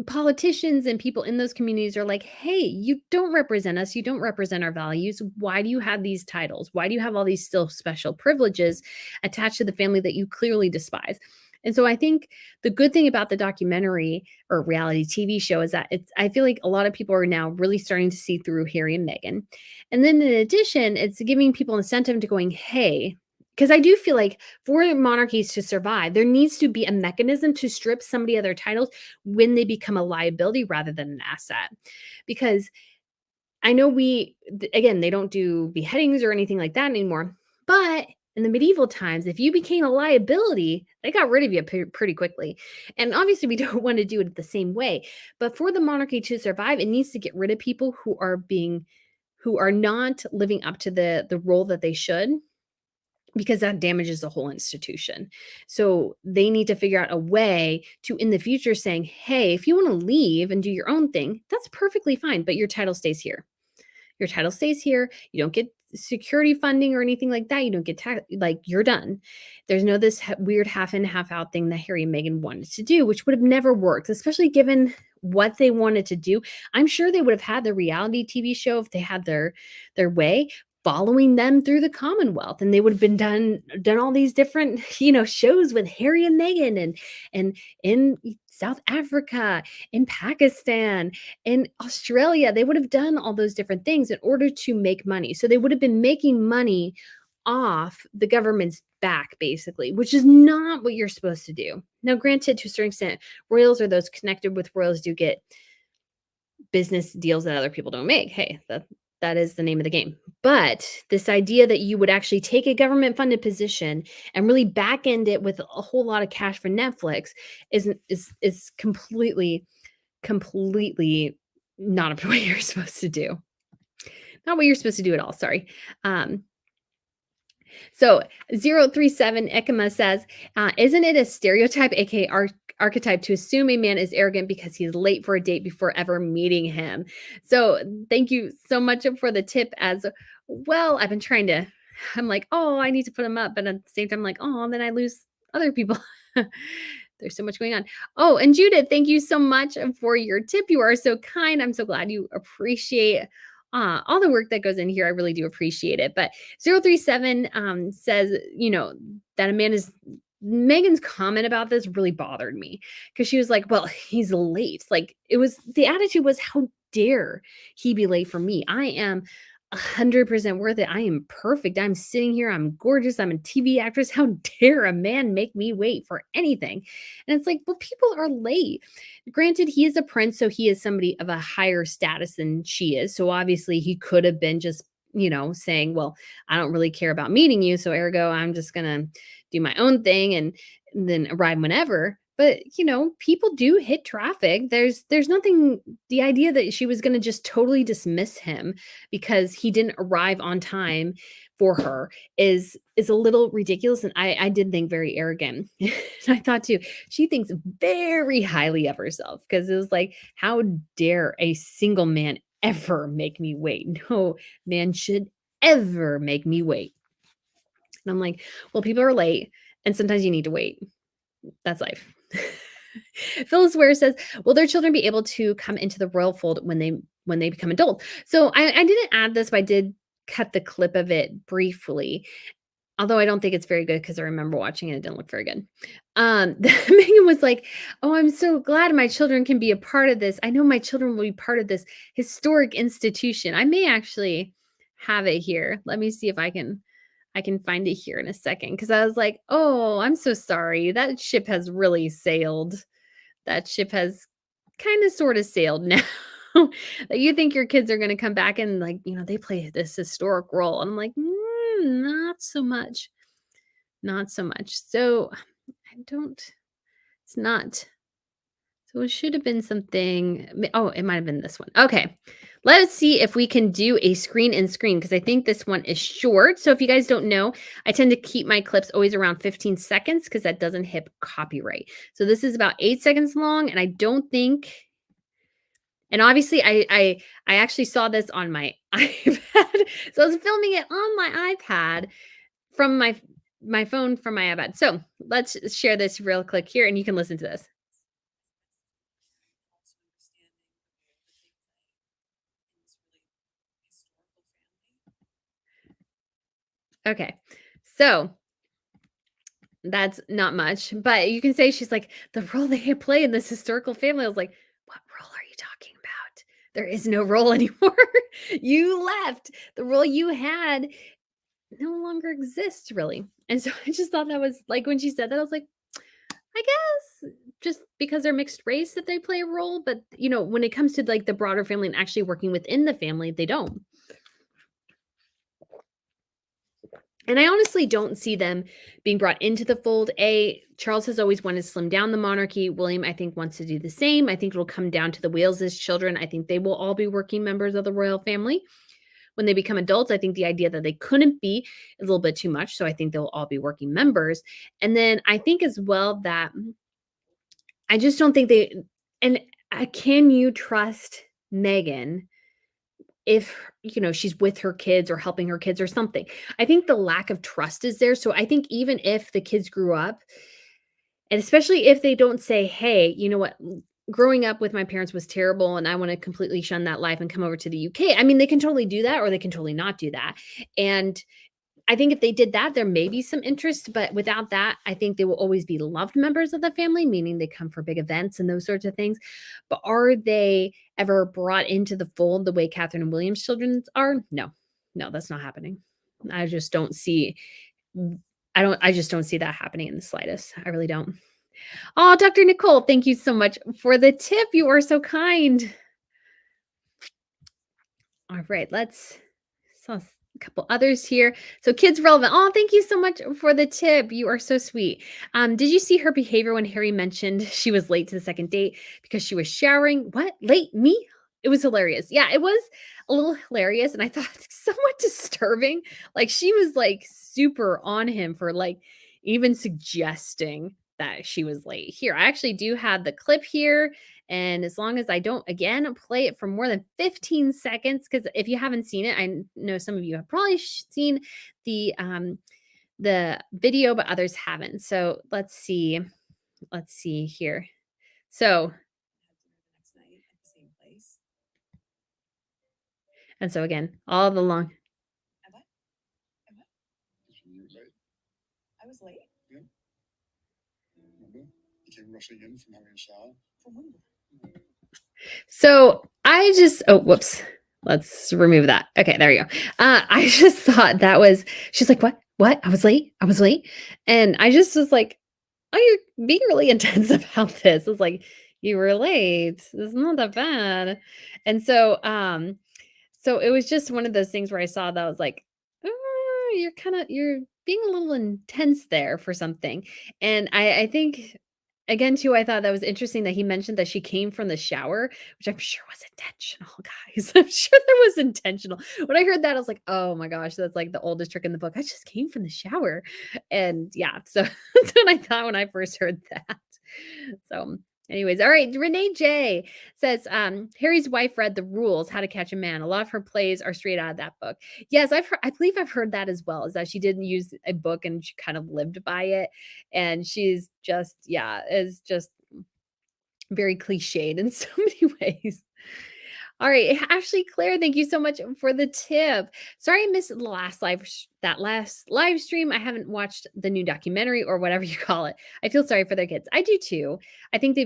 politicians and people in those communities are like, hey, you don't represent us. You don't represent our values. Why do you have these titles? Why do you have all these still special privileges attached to the family that you clearly despise? And so I think the good thing about the documentary or reality TV show is that I feel like a lot of people are now really starting to see through Harry and Meghan. And then in addition, it's giving people incentive to going, hey, because I do feel like for monarchies to survive, there needs to be a mechanism to strip somebody of their titles when they become a liability rather than an asset. Because I know again, they don't do beheadings or anything like that anymore, but in the medieval times, if you became a liability, they got rid of you pretty quickly. And obviously, we don't want to do it the same way. But for the monarchy to survive, it needs to get rid of people who are not living up to the role that they should, because that damages the whole institution. So they need to figure out a way to, in the future, saying, hey, if you want to leave and do your own thing, that's perfectly fine, but your title stays here. Your title stays here. You don't get security funding or anything like that. You don't get like, you're done. There's no this weird half in, half out thing that Harry and Meghan wanted to do, which would have never worked, especially given what they wanted to do. I'm sure they would have had the reality TV show if they had their way, following them through the Commonwealth, and they would have been done all these different shows with Harry and Meghan, and in South Africa, in Pakistan, in Australia. They would have done all those different things in order to make money. So they would have been making money off the government's back, basically, which is not what you're supposed to do. Now, granted, to a certain extent, royals or those connected with royals do get business deals that other people don't make. Hey, that is the name of the game. But this idea that you would actually take a government funded position and really back end it with a whole lot of cash for Netflix is completely not what you're supposed to do. Not what you're supposed to do at all. Sorry. So 037 Ekima says, isn't it a stereotype, aka archetype, to assume a man is arrogant because he's late for a date before ever meeting him? So thank you so much for the tip as well. I've been trying to, I'm like, oh, I need to put him up. But at the same time, I'm like, oh, then I lose other people. There's so much going on. Oh, and Judith, thank you so much for your tip. You are so kind. I'm so glad you appreciate all the work that goes in here. I really do appreciate it. But 037 says, that a man is Megan's comment about this really bothered me, because she was like, well, he's late. Like, the attitude was, how dare he be late for me? I am 100% worth it. I am perfect. I'm sitting here. I'm gorgeous. I'm a TV actress. How dare a man make me wait for anything? And it's like, well, people are late. Granted, he is a prince, so he is somebody of a higher status than she is. So obviously, he could have been just, saying, well, I don't really care about meeting you. So ergo, I'm just going to do my own thing and then arrive whenever. But, people do hit traffic. There's nothing, the idea that she was going to just totally dismiss him because he didn't arrive on time for her is a little ridiculous. And I did think very arrogant. I thought too, she thinks very highly of herself, because it was like, how dare a single man ever make me wait? No man should ever make me wait. And I'm like, well, people are late, and sometimes you need to wait. That's life. Phyllis Ware says, will their children be able to come into the royal fold when they become adult? So I didn't add this, but I did cut the clip of it briefly. Although I don't think it's very good, because I remember watching it. It didn't look very good. Megan was like, oh, I'm so glad my children can be a part of this. I know my children will be part of this historic institution. I may actually have it here. Let me see if I can find it here in a second, because I was like, oh, I'm so sorry. That ship has really sailed. That ship has kind of sort of sailed now. That you think your kids are going to come back and, like, they play this historic role. And I'm like, not so much. Not so much. So it's not. So it should have been something. Oh, it might have been this one. Okay. Let's see if we can do a screen and screen, because I think this one is short. So if you guys don't know, I tend to keep my clips always around 15 seconds because that doesn't hit copyright. So this is about 8 seconds long, and I don't think. And obviously, I actually saw this on my iPad. So I was filming it on my iPad from my phone from my iPad. So let's share this real quick here, and you can listen to this. Okay. So that's not much, but you can say she's like, the role they play in this historical family. I was like, what role are you talking about? There is no role anymore. You left. The role you had no longer exists, really. And so I just thought that was like, when she said that, I was like, I guess just because they're mixed race that they play a role, but, when it comes to, like, the broader family and actually working within the family, they don't. And I honestly don't see them being brought into the fold. Charles has always wanted to slim down the monarchy. William, I think, wants to do the same. I think it'll come down to the Waleses' children. I think they will all be working members of the royal family. When they become adults, I think the idea that they couldn't be is a little bit too much. So I think they'll all be working members. And then I think as well that I just don't think and can you trust Meghan if, she's with her kids or helping her kids or something? I think the lack of trust is there. So I think even if the kids grew up, and especially if they don't say, hey, you know what? Growing up with my parents was terrible and I want to completely shun that life and come over to the UK. I mean, they can totally do that or they can totally not do that. And I think if they did that, there may be some interest, but without that, I think they will always be loved members of the family, meaning they come for big events and those sorts of things. But are they ever brought into the fold the way Catherine and William's children are? No, no, that's not happening. I just don't see. I just don't see that happening in the slightest. I really don't. Oh, Dr. Nicole, thank you so much for the tip. You are so kind. All right, let's saw a couple others here. So kids relevant. Oh, thank you so much for the tip. You are so sweet. Did you see her behavior when Harry mentioned she was late to the second date because she was showering? What? Late? Me? It was hilarious. Yeah, it was a little hilarious. And I thought somewhat disturbing. Like she was like super on him for like even suggesting that she was late. Here, I actually do have the clip here. And as long as I don't, again, play it for more than 15 seconds, because if you haven't seen it, I know some of you have probably seen the video, but others haven't. So let's see. Let's see here. So, and so again, all the long. I was late. Yeah. Remember? You came rushing in from having a shower. From Wimbledon. So I just, oh, whoops. Let's remove that. Okay, there you go. I just thought that was, she's like, what? What? I was late. I was late. And I just was like, oh, you're being really intense about this. It's like, you were late. It's not that bad. And so it was just one of those things where I saw that I was like, "Oh, you're being a little intense there for something." And I think again too, I thought that was interesting that he mentioned that she came from the shower, which I'm sure was intentional, guys. I'm sure that was intentional. When I heard that, I was like, "Oh my gosh, that's like the oldest trick in the book. I just came from the shower." And yeah, so that's what I thought when I first heard that. So anyways, all right. Renee J says, Harry's wife read The Rules, How to Catch a Man. A lot of her plays are straight out of that book. Yes, I believe I've heard that as well, is that she didn't use a book and she kind of lived by it. And she's just, yeah, is just very cliched in so many ways. All right, Ashley Claire, thank you so much for the tip. Sorry I missed the last that last live stream. I haven't watched the new documentary or whatever you call it. I feel sorry for their kids. I do too. I think they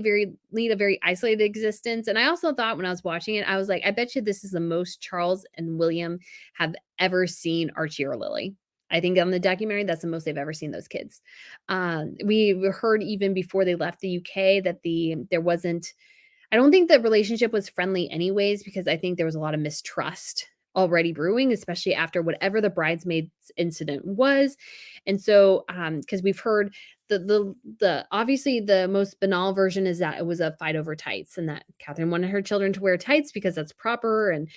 lead a very isolated existence. And I also thought when I was watching it, I was like, I bet you this is the most Charles and William have ever seen Archie or Lily. I think on the documentary, that's the most they've ever seen those kids. We heard even before they left the UK that there wasn't. I don't think the relationship was friendly anyways, because I think there was a lot of mistrust already brewing, especially after whatever the bridesmaids incident was. And so, because we've heard the obviously the most banal version is that it was a fight over tights and that Catherine wanted her children to wear tights because that's proper and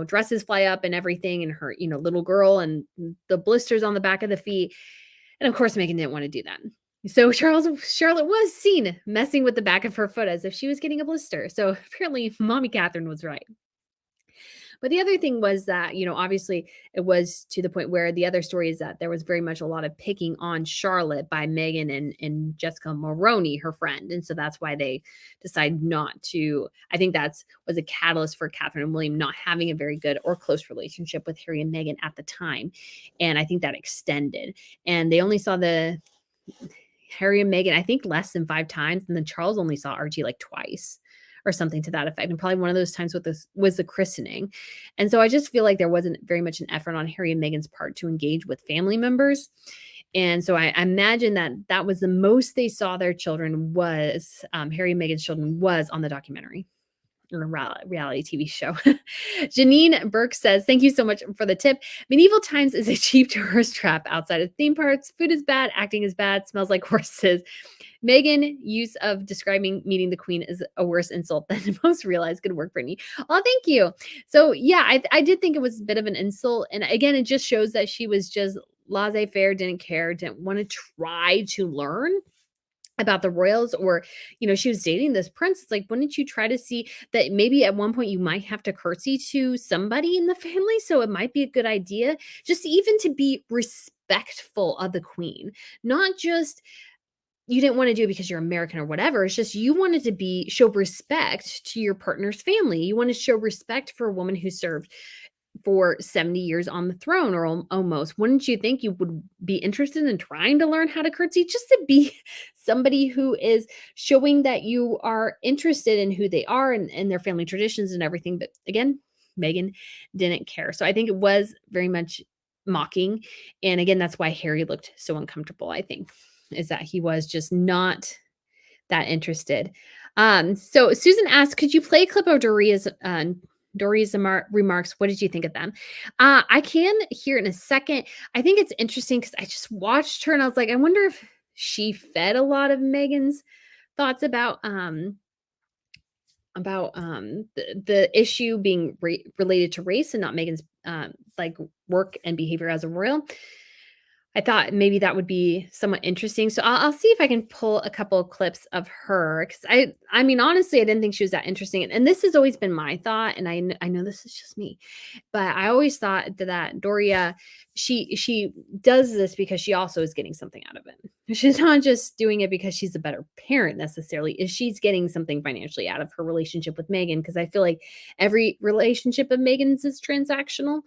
dresses fly up and everything and her, little girl and the blisters on the back of the feet. And of course, Meghan didn't want to do that. So Charlotte was seen messing with the back of her foot as if she was getting a blister. So apparently Mommy Catherine was right. But the other thing was that, obviously it was to the point where the other story is that there was very much a lot of picking on Charlotte by Meghan and Jessica Maroney, her friend. And so that's why they decided not to. I think was a catalyst for Catherine and William not having a very good or close relationship with Harry and Meghan at the time. And I think that extended. And they only saw the Harry and Meghan, I think less than 5 times. And then Charles only saw Archie like twice or something to that effect. And probably one of those times was the christening. And so I just feel like there wasn't very much an effort on Harry and Meghan's part to engage with family members. And so I imagine that that was the most they saw their children was, Harry and Meghan's children was on the documentary or reality TV show. Janine Burke says, thank you so much for the tip. Medieval times is a cheap tourist trap outside of theme parks. Food is bad, acting is bad, smells like horses. Meghan use of describing meeting the queen is a worse insult than most realize. Good work, Brittany. Oh, thank you. So yeah, I did think it was a bit of an insult. And again, it just shows that she was just laissez-faire, didn't care, didn't want to try to learn about the royals, or she was dating this prince. It's like, wouldn't you try to see that maybe at one point you might have to curtsy to somebody in the family? So it might be a good idea just even to be respectful of the queen, not just you didn't want to do it because you're American or whatever. It's just you wanted to show respect to your partner's family. You want to show respect for a woman who served for 70 years on the throne, or almost. Wouldn't you think you would be interested in trying to learn how to curtsy, just to be somebody who is showing that you are interested in who they are and their family traditions and everything? But again, Meghan didn't care. So I think it was very much mocking. And again, that's why Harry looked so uncomfortable, I think, is that he was just not that interested. So Susan asked, could you play a clip of Doria's remarks? What did you think of them? I can hear it in a second. I think it's interesting because I just watched her and I was like, I wonder if she fed a lot of Meghan's thoughts about the issue being related to race and not Meghan's like work and behavior as a royal. I thought maybe that would be somewhat interesting. So I'll see if I can pull a couple of clips of her, because I mean, honestly, I didn't think she was that interesting. And this has always been my thought, and I know this is just me, but I always thought that Doria, she does this because she also is getting something out of it. She's not just doing it because she's a better parent necessarily. Is she's getting something financially out of her relationship with Meghan? Because I feel like every relationship of Meghan's is transactional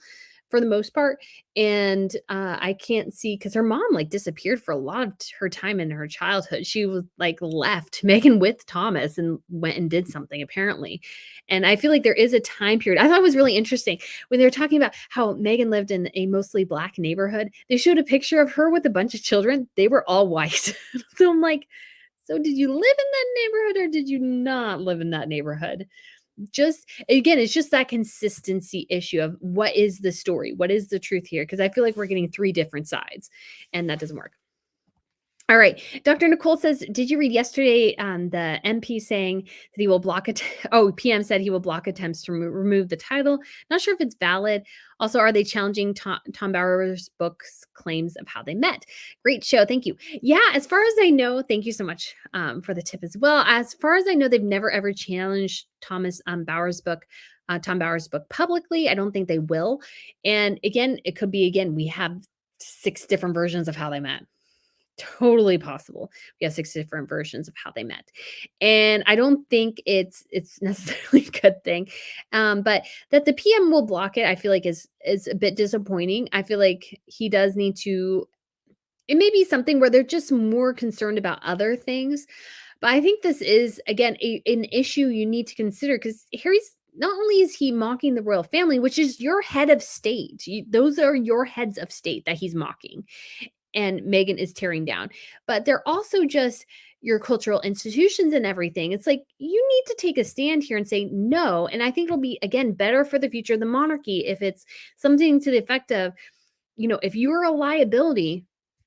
for the most part. And I can't see, because her mom like disappeared for a lot of her time in her childhood. She was like left Meghan with Thomas and went and did something apparently. And I feel like there is a time period. I thought it was really interesting when they were talking about how Meghan lived in a mostly Black neighborhood. They showed a picture of her with a bunch of children. They were all white. So I'm like, so did you live in that neighborhood or did you not live in that neighborhood? Just again, it's just that consistency issue of what is the story? What is the truth here? Because I feel like we're getting three different sides, and that doesn't work. All right. Dr. Nicole says, did you read yesterday the MP saying that he will block it? PM said he will block attempts to remove the title. Not sure if it's valid. Also, are they challenging Tom Bower's book's claims of how they met? Great show. Thank you. Yeah, as far as I know, thank you so much for the tip as well. As far as I know, they've never ever challenged Tom Bower's book publicly. I don't think they will. And again, it could be, we have 6 different versions of how they met. Totally possible. We have 6 different versions of how they met. And I don't think it's necessarily a good thing. But that the PM will block it, I feel like is a bit disappointing. I feel like he does need to, it may be something where they're just more concerned about other things. But I think this is, again, an issue you need to consider, because Harry's, not only is he mocking the royal family, which is your head of state, those are your heads of state that he's mocking and Meghan is tearing down, but they're also just your cultural institutions and everything. It's like, you need to take a stand here and say no. And I think it'll be, again, better for the future of the monarchy if it's something to the effect of, if you're a liability,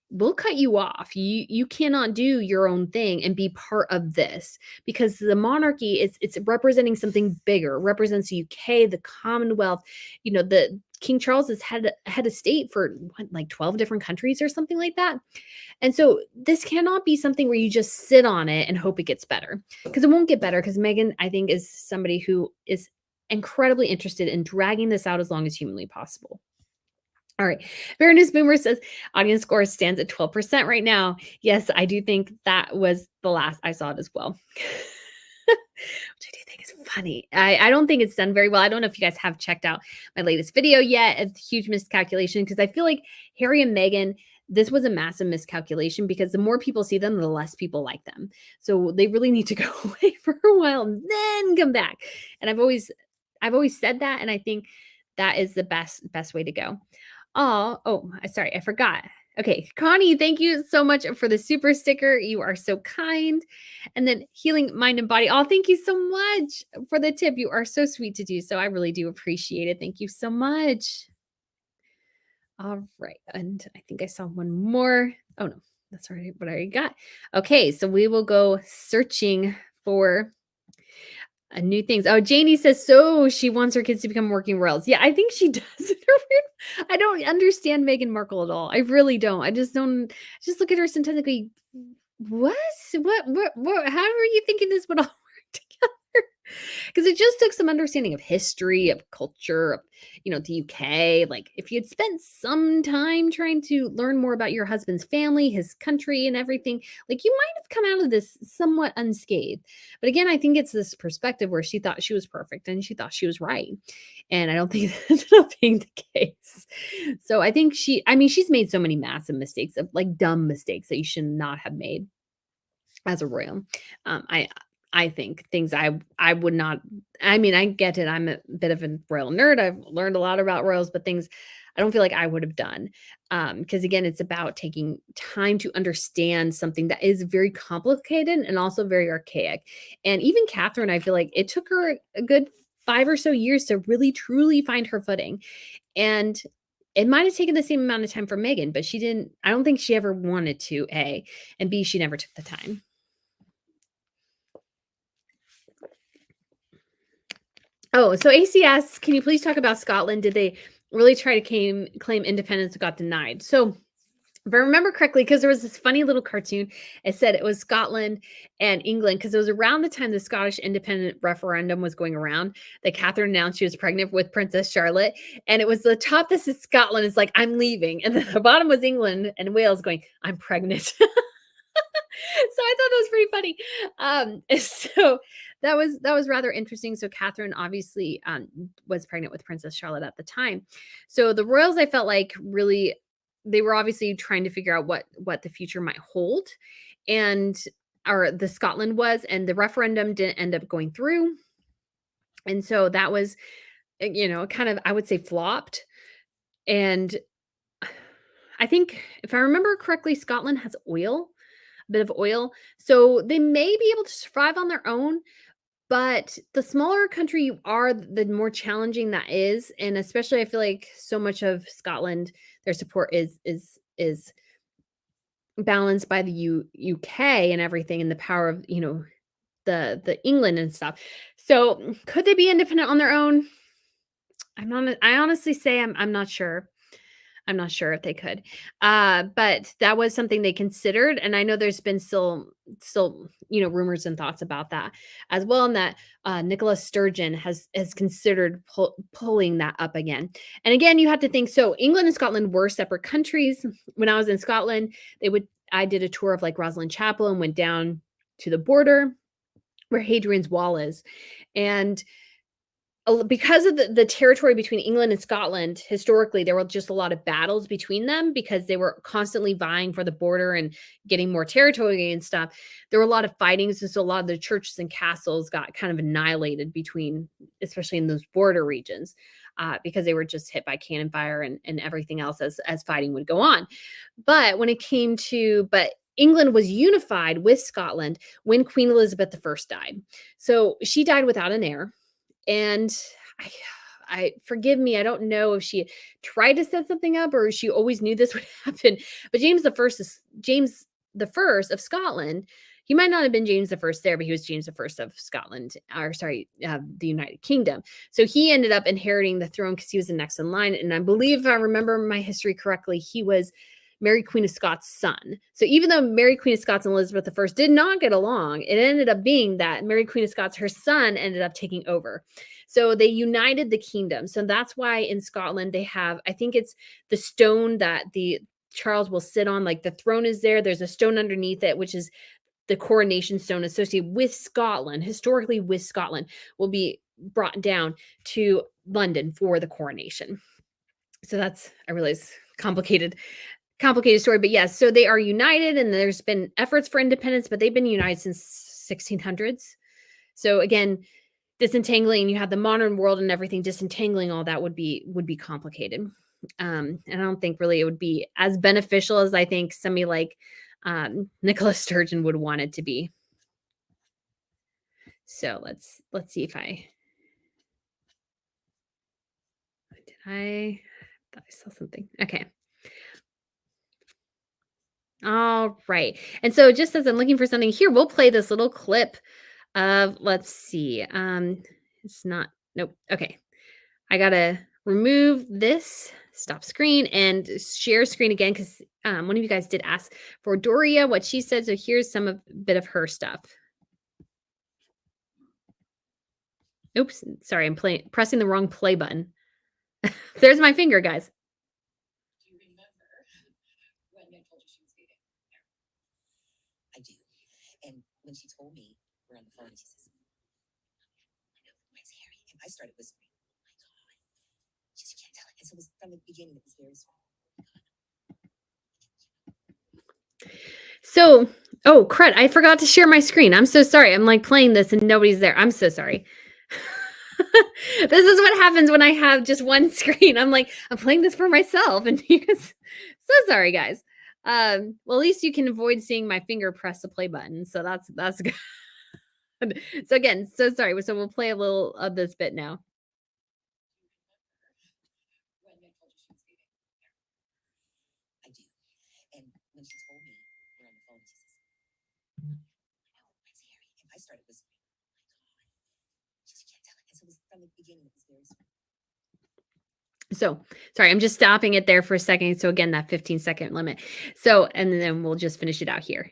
we'll cut you off. You cannot do your own thing and be part of this, because the monarchy it's representing something bigger. It represents the UK, the Commonwealth. The King Charles is head of state for like 12 different countries or something like that. And so this cannot be something where you just sit on it and hope it gets better, because it won't get better. Because Meghan, I think, is somebody who is incredibly interested in dragging this out as long as humanly possible. All right. Baroness Boomer says audience score stands at 12% right now. Yes, I do think that was the last I saw it as well. Which I do think is funny. I don't think it's done very well. I don't know if you guys have checked out my latest video yet. It's a huge miscalculation, because I feel like Harry and Meghan, this was a massive miscalculation, because the more people see them, the less people like them. So they really need to go away for a while and then come back. And I've always said that, and I think that is the best way to go. Oh, sorry, I forgot. Okay, Connie, thank you so much for the super sticker. You are so kind. And then healing mind and body. Oh, thank you so much for the tip. You are so sweet to do so. I really do appreciate it. Thank you so much. All right. And I think I saw one more. Oh no, that's already what I already got. Okay, so we will go searching for new things. Oh, Janie says so she wants her kids to become working royals. Yeah, I think she does. I don't understand Meghan Markle at all. I really don't. I just don't. Just look at her sometimes and go, what? What? How are you thinking this would all work together? Because it just took some understanding of history, of culture, of, the UK. Like, if you'd spent some time trying to learn more about your husband's family, his country, and everything, like, you might have come out of this somewhat unscathed. But again, I think it's this perspective where she thought she was perfect and she thought she was right. And I don't think that ended up being the case. So I think she's made so many massive mistakes, of like dumb mistakes that you should not have made as a royal. I think things I would not. I mean, I get it. I'm a bit of a royal nerd. I've learned a lot about royals, but things I don't feel like I would have done. Because again, it's about taking time to understand something that is very complicated and also very archaic. And even Catherine, I feel like it took her a good 5 or so years to really truly find her footing. And it might have taken the same amount of time for Meghan, but she didn't. I don't think she ever wanted to. A and B, she never took the time. Oh, so ACS, can you please talk about Scotland? Did they really try to claim independence and got denied? So if I remember correctly, because there was this funny little cartoon, it said it was Scotland and England, because it was around the time the Scottish independent referendum was going around that Catherine announced she was pregnant with Princess Charlotte. And it was the top that says Scotland is like, I'm leaving. And then the bottom was England and Wales going, I'm pregnant. So I thought that was pretty funny. So that was rather interesting. So Catherine obviously was pregnant with Princess Charlotte at the time. So the royals, I felt like really they were obviously trying to figure out what the future might hold, and or the Scotland was, and the referendum didn't end up going through, and so that was kind of I would say flopped. And I think if I remember correctly, Scotland has oil, a bit of oil. So they may be able to survive on their own, but the smaller country you are, the more challenging that is. And especially I feel like so much of Scotland, their support is balanced by the UK and everything and the power of, the England and stuff. So could they be independent on their own? I honestly say I'm not sure. I'm not sure if they could. But that was something they considered, and I know there's been still, rumors and thoughts about that as well, and that, Nicola Sturgeon has considered pulling that up again. And again, you have to think, so England and Scotland were separate countries. When I was in Scotland, I did a tour of, like, Rosslyn Chapel and went down to the border where Hadrian's Wall is, and because of the territory between England and Scotland, historically, there were just a lot of battles between them because they were constantly vying for the border and getting more territory and stuff. There were a lot of fightings, and so a lot of the churches and castles got kind of annihilated between, especially in those border regions, because they were just hit by cannon fire and everything else as fighting would go on. But England was unified with Scotland when Queen Elizabeth I died. So she died without an heir. And I forgive me, I don't know if she tried to set something up or she always knew this would happen. But James the First of Scotland. He might not have been James the First there, but he was James the First of Scotland, or sorry, the United Kingdom. So he ended up inheriting the throne because he was the next in line. And I believe, if I remember my history correctly, he was Mary Queen of Scots' son. So even though Mary Queen of Scots and Elizabeth I did not get along, it ended up being that Mary Queen of Scots, her son, ended up taking over. So they united the kingdom. So that's why in Scotland they have, I think it's the stone that the Charles will sit on, like the throne is there. There's a stone underneath it, which is the coronation stone associated with Scotland, historically with Scotland, will be brought down to London for the coronation. So that's, I realize, complicated story, but yes, so they are united, and there's been efforts for independence, but they've been united since 1600s. So again, disentangling, you have the modern world and everything, disentangling all that would be complicated. And I don't think really it would be as beneficial as I think somebody like Nicola Sturgeon would want it to be. So let's see if I thought I saw something. Okay. All right. And so just as I'm looking for something here, we'll play this little clip of, let's see. It's not, nope. Okay. I gotta remove this, stop screen, and share screen again because one of you guys did ask for Doria what she said. So here's some of bit of her stuff. Oops, sorry, I'm pressing the wrong play button. There's my finger, guys. Do you remember when I told you she was dating? I do. And when she told me, we're on the phone, and she says, I know, where's Harry? And I started whispering, oh my God. She said, you can't tell it. And so it was from the beginning, it was very small. So, oh, crud, I forgot to share my screen. I'm so sorry. I'm like playing this and nobody's there. I'm so sorry. This is what happens when I have just one screen. I'm like, I'm playing this for myself. And you guys, so sorry, guys. Well, at least you can avoid seeing my finger press the play button. So that's good. So again, so sorry. So we'll play a little of this bit now. When I told you she was dating? I do. And when she told me, we're on the phone, she says, I know, where's Harry? And I started whispering, oh my God. She said, you can't tell it. And so it was from the beginning, it was very small. So sorry, I'm just stopping it there for a second. So again, that 15-second limit. So, and then we'll just finish it out here.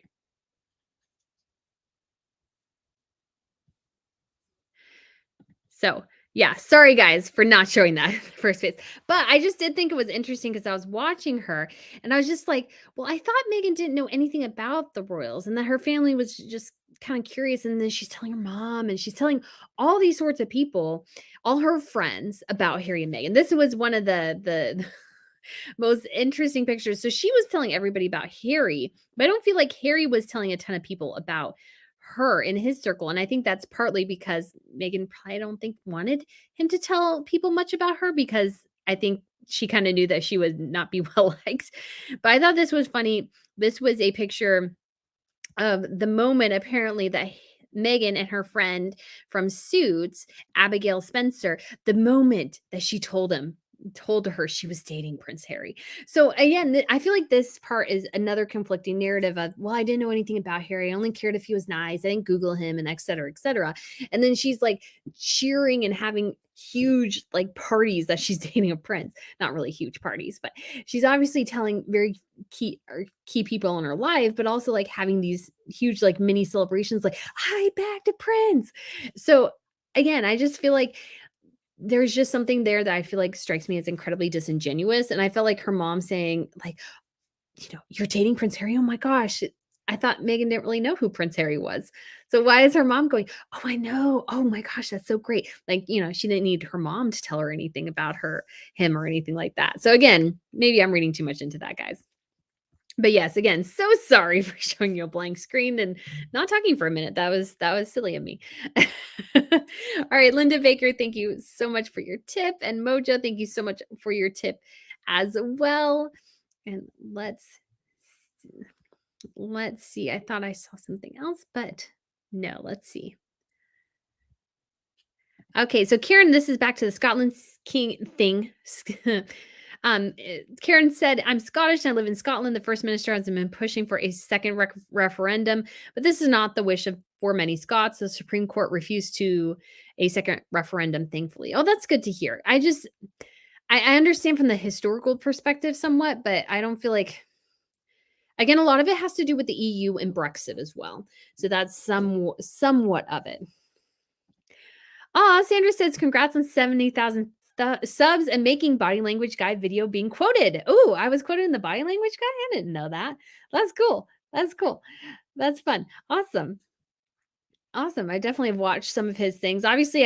So yeah, sorry guys for not showing that first face. But I just did think it was interesting because I was watching her and I was just like, well, I thought Meghan didn't know anything about the royals and that her family was just kind of curious. And then she's telling her mom and she's telling all these sorts of people, all her friends about Harry and Meghan. This was one of the most interesting pictures. So she was telling everybody about Harry, but I don't feel like Harry was telling a ton of people about her in his circle. And I think that's partly because Meghan probably I don't think wanted him to tell people much about her because I think she kind of knew that she would not be well liked. But I thought this was funny. This was a picture of the moment apparently that Meghan and her friend from Suits, Abigail Spencer, the moment that she told her she was dating Prince Harry. So again, I feel like this part is another conflicting narrative of, well, I didn't know anything about Harry. I only cared if he was nice. I didn't Google him and et cetera, et cetera. And then she's like cheering and having huge like parties that she's dating a prince. Not really huge parties, but she's obviously telling very key people in her life, but also like having these huge like mini celebrations like I backed a prince. So again, I just feel like there's just something there that I feel like strikes me as incredibly disingenuous. And I felt like her mom saying, like, you're dating Prince Harry. Oh my gosh. I thought Meghan didn't really know who Prince Harry was. So why is her mom going, oh, I know. Oh my gosh, that's so great. Like, she didn't need her mom to tell her anything about him or anything like that. So again, maybe I'm reading too much into that, guys. But yes, again, so sorry for showing you a blank screen and not talking for a minute. That was silly of me. All right, Linda Baker, thank you so much for your tip. And Mojo, thank you so much for your tip as well. And let's see. I thought I saw something else, but no, let's see. Okay, so Karen, this is back to the Scotland King thing. Karen said, I'm Scottish and I live in Scotland. The First Minister has been pushing for a second referendum, but this is not the wish for many Scots. The Supreme Court refused to a second referendum, thankfully. Oh, that's good to hear. I understand from the historical perspective somewhat, but I don't feel like, again, a lot of it has to do with the EU and Brexit as well. So that's somewhat of it. Sandra says, congrats on 70,000 subs and making body language guide video being quoted. Oh, I was quoted in the body language guide. I didn't know that. That's cool. That's fun. Awesome. I definitely have watched some of his things. Obviously,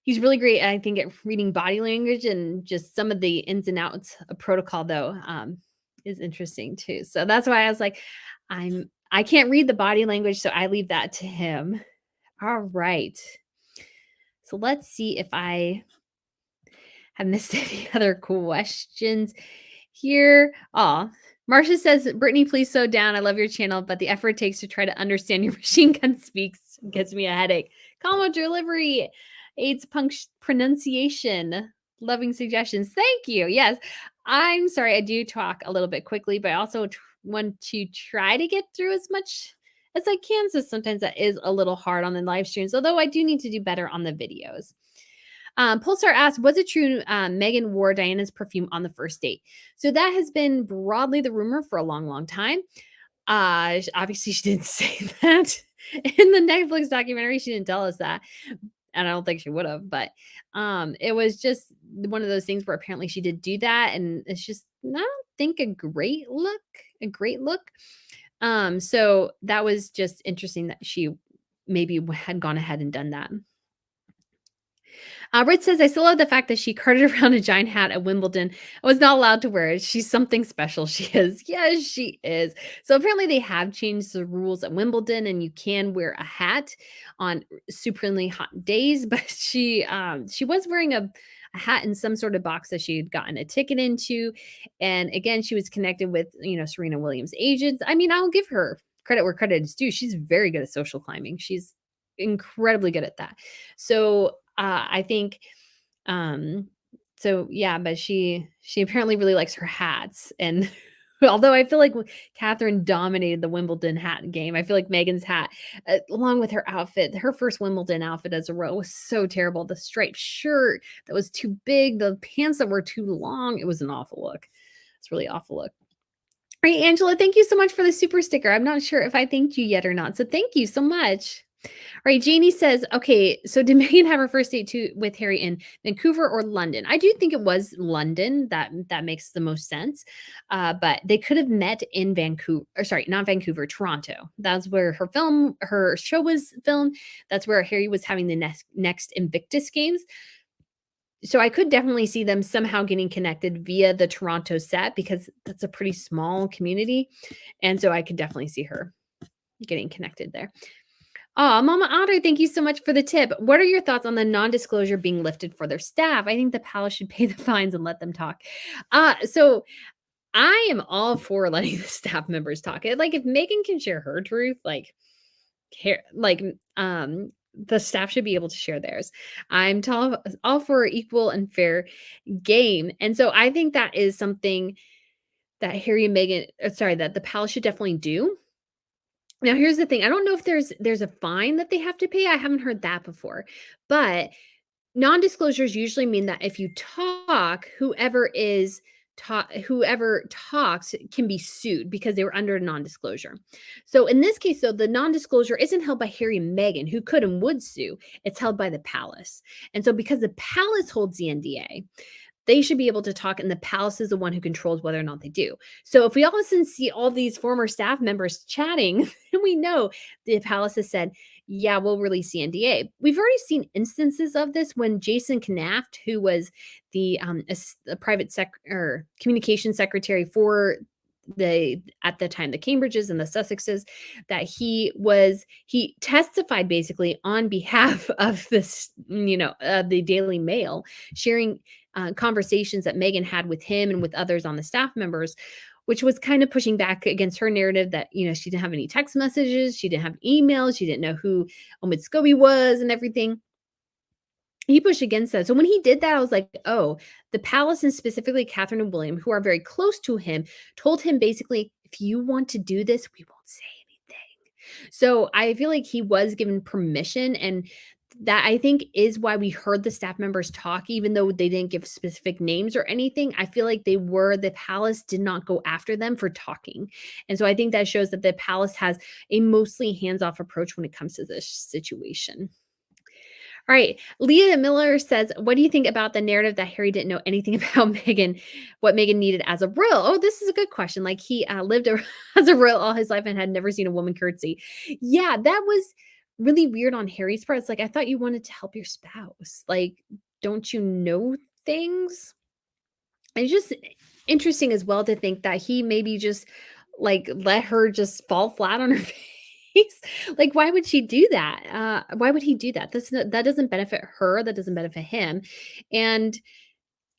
he's really great, I think, at reading body language and just some of the ins and outs of protocol, though, is interesting too. So that's why I was like, I can't read the body language, so I leave that to him. All right. So let's see if I have missed any other questions here. Aw. Marcia says, Brittany, please slow down. I love your channel, but the effort it takes to try to understand your machine gun speaks gives me a headache. Comma delivery aids pronunciation. Loving suggestions. Thank you. Yes. I'm sorry. I do talk a little bit quickly, but I also want to try to get through as much as I can. So sometimes that is a little hard on the live streams, although I do need to do better on the videos. Pulsar asked, was it true Meghan wore Diana's perfume on the first date? So that has been broadly the rumor for a long, long time. Obviously, she didn't say that in the Netflix documentary. She didn't tell us that. And I don't think she would have, but it was just one of those things where apparently she did do that. And it's just, I don't think a great look, a great look. So that was just interesting that she maybe had gone ahead and done that. Rich says, I still love the fact that she carted around a giant hat at Wimbledon and was not allowed to wear it. She's something special. She is. Yes, she is. So apparently they have changed the rules at Wimbledon and you can wear a hat on supremely hot days, but she was wearing a hat in some sort of box that she had gotten a ticket into. And again, she was connected with, Serena Williams' agents. I mean, I'll give her credit where credit is due. She's very good at social climbing. She's incredibly good at that. So I think, so yeah, but she apparently really likes her hats. And although I feel like Catherine dominated the Wimbledon hat game, I feel like Meghan's hat, along with her outfit, her first Wimbledon outfit as a row was so terrible. The striped shirt that was too big, the pants that were too long. It was an awful look. It's really awful look. All right, Angela, thank you so much for the super sticker. I'm not sure if I thanked you yet or not. So thank you so much. All right, Janie says, okay, so did Meghan have her first date with Harry in Vancouver or London? I do think it was London. That makes the most sense. But they could have met in Vancouver, or sorry, not Vancouver, Toronto. That's where her show was filmed. That's where Harry was having the next Invictus Games. So I could definitely see them somehow getting connected via the Toronto set because that's a pretty small community. And so I could definitely see her getting connected there. Oh, Mama Otter, thank you so much for the tip. What are your thoughts on the non-disclosure being lifted for their staff? I think the palace should pay the fines and let them talk. So I am all for letting the staff members talk. Like if Meghan can share her truth, the staff should be able to share theirs. I'm all for equal and fair game. And so I think that is something that Harry and Meghan, that the palace should definitely do. Now, here's the thing. I don't know if there's a fine that they have to pay. I haven't heard that before. But non-disclosures usually mean that if you talk, whoever talks can be sued because they were under a non-disclosure. So in this case, though, the non-disclosure isn't held by Harry and Meghan, who could and would sue. It's held by the palace. And so because the palace holds the NDA, they should be able to talk, and the palace is the one who controls whether or not they do. So if we all of a sudden see all these former staff members chatting, then we know the palace has said, yeah, we'll release the NDA. We've already seen instances of this when Jason Knaft, who was the private communication secretary for at the time the Cambridges and the Sussexes, that he testified basically on behalf of this, the Daily Mail, sharing conversations that Meghan had with him and with others on the staff members, which was kind of pushing back against her narrative that, she didn't have any text messages, she didn't have emails, she didn't know who Omid Scobie was and everything. He pushed against that. So when he did that, I was like, oh, the palace, and specifically Catherine and William, who are very close to him, told him basically, if you want to do this, we won't say anything. So I feel like he was given permission, and that I think is why we heard the staff members talk, even though they didn't give specific names or anything. I feel like the palace did not go after them for talking. And so I think that shows that the palace has a mostly hands-off approach when it comes to this situation. All right. Leah Miller says, what do you think about the narrative that Harry didn't know anything about Meghan, what Meghan needed as a royal? Oh, this is a good question. Like he lived as a royal all his life and had never seen a woman curtsy. Yeah, that was really weird on Harry's part. It's like, I thought you wanted to help your spouse. Like, don't you know things? And it's just interesting as well to think that he maybe just let her just fall flat on her face. Like, why would she do that? Why would he do that? That doesn't benefit her. That doesn't benefit him. And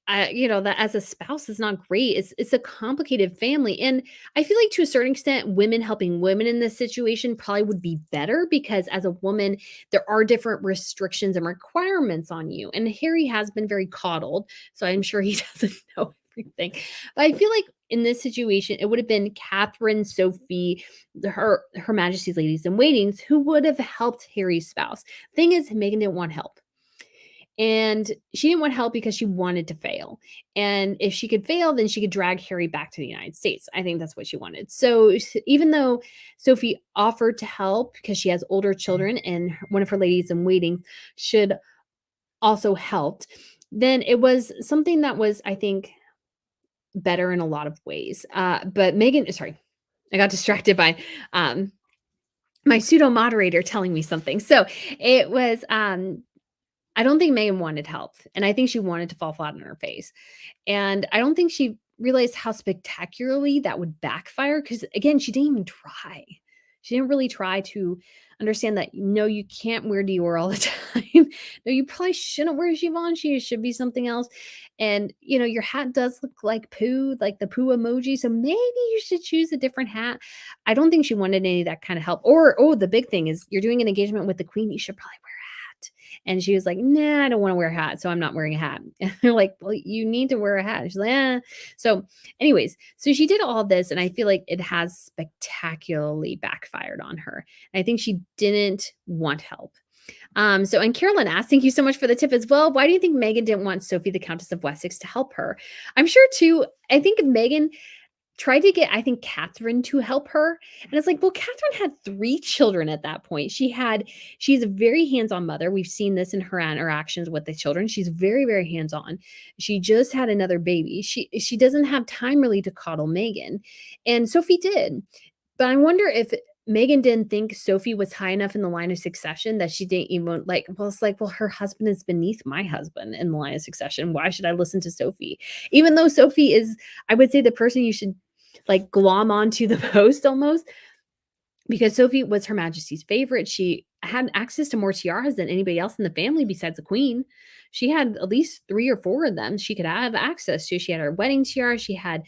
that as a spouse is not great. It's a complicated family, and I feel like to a certain extent, women helping women in this situation probably would be better because as a woman, there are different restrictions and requirements on you. And Harry has been very coddled, so I'm sure he doesn't know everything. But I feel like in this situation, it would have been Catherine, Sophie, her Majesty's ladies in waitings who would have helped Harry's spouse. Thing is, Meghan didn't want help. And she didn't want help because she wanted to fail. And if she could fail, then she could drag Harry back to the United States. I think that's what she wanted. So even though Sophie offered to help because she has older children and one of her ladies in waiting should also helped, then it was something that was, I think, better in a lot of ways. But Meghan, sorry, I got distracted by my pseudo moderator telling me something. So it was I don't think Meghan wanted help, and I think she wanted to fall flat on her face, and I don't think she realized how spectacularly that would backfire. Because again, she didn't even try. She didn't really try to understand that, no, you can't wear Dior all the time. No, you probably shouldn't wear Givenchy, it should be something else, and, your hat does look like poo, like the poo emoji, so maybe you should choose a different hat. I don't think she wanted any of that kind of help, or, oh, the big thing is you're doing an engagement with the queen, you should probably wear a hat. And she was like, "Nah, I don't want to wear a hat, so I'm not wearing a hat." And they're like, "Well, you need to wear a hat." She's like, "Eh." So, anyways, so she did all this, and I feel like it has spectacularly backfired on her. I think she didn't want help. And Carolyn asked, thank you so much for the tip as well. Why do you think Meghan didn't want Sophie, the Countess of Wessex, to help her? I'm sure too. I think Meghan tried to get, I think, Catherine to help her. And it's like, well, Catherine had 3 children at that point. She's a very hands-on mother. We've seen this in her interactions with the children. She's very, very hands-on. She just had another baby. She doesn't have time really to coddle Meghan. And Sophie did. But I wonder if Meghan didn't think Sophie was high enough in the line of succession that she didn't even like, well, it's like, well, her husband is beneath my husband in the line of succession. Why should I listen to Sophie? Even though Sophie is, I would say, the person you should like glom onto the post almost, because Sophie was Her Majesty's favorite. She had access to more tiaras than anybody else in the family besides the queen. She had at least 3 or 4 of them she could have access to. She had her wedding tiara. She had at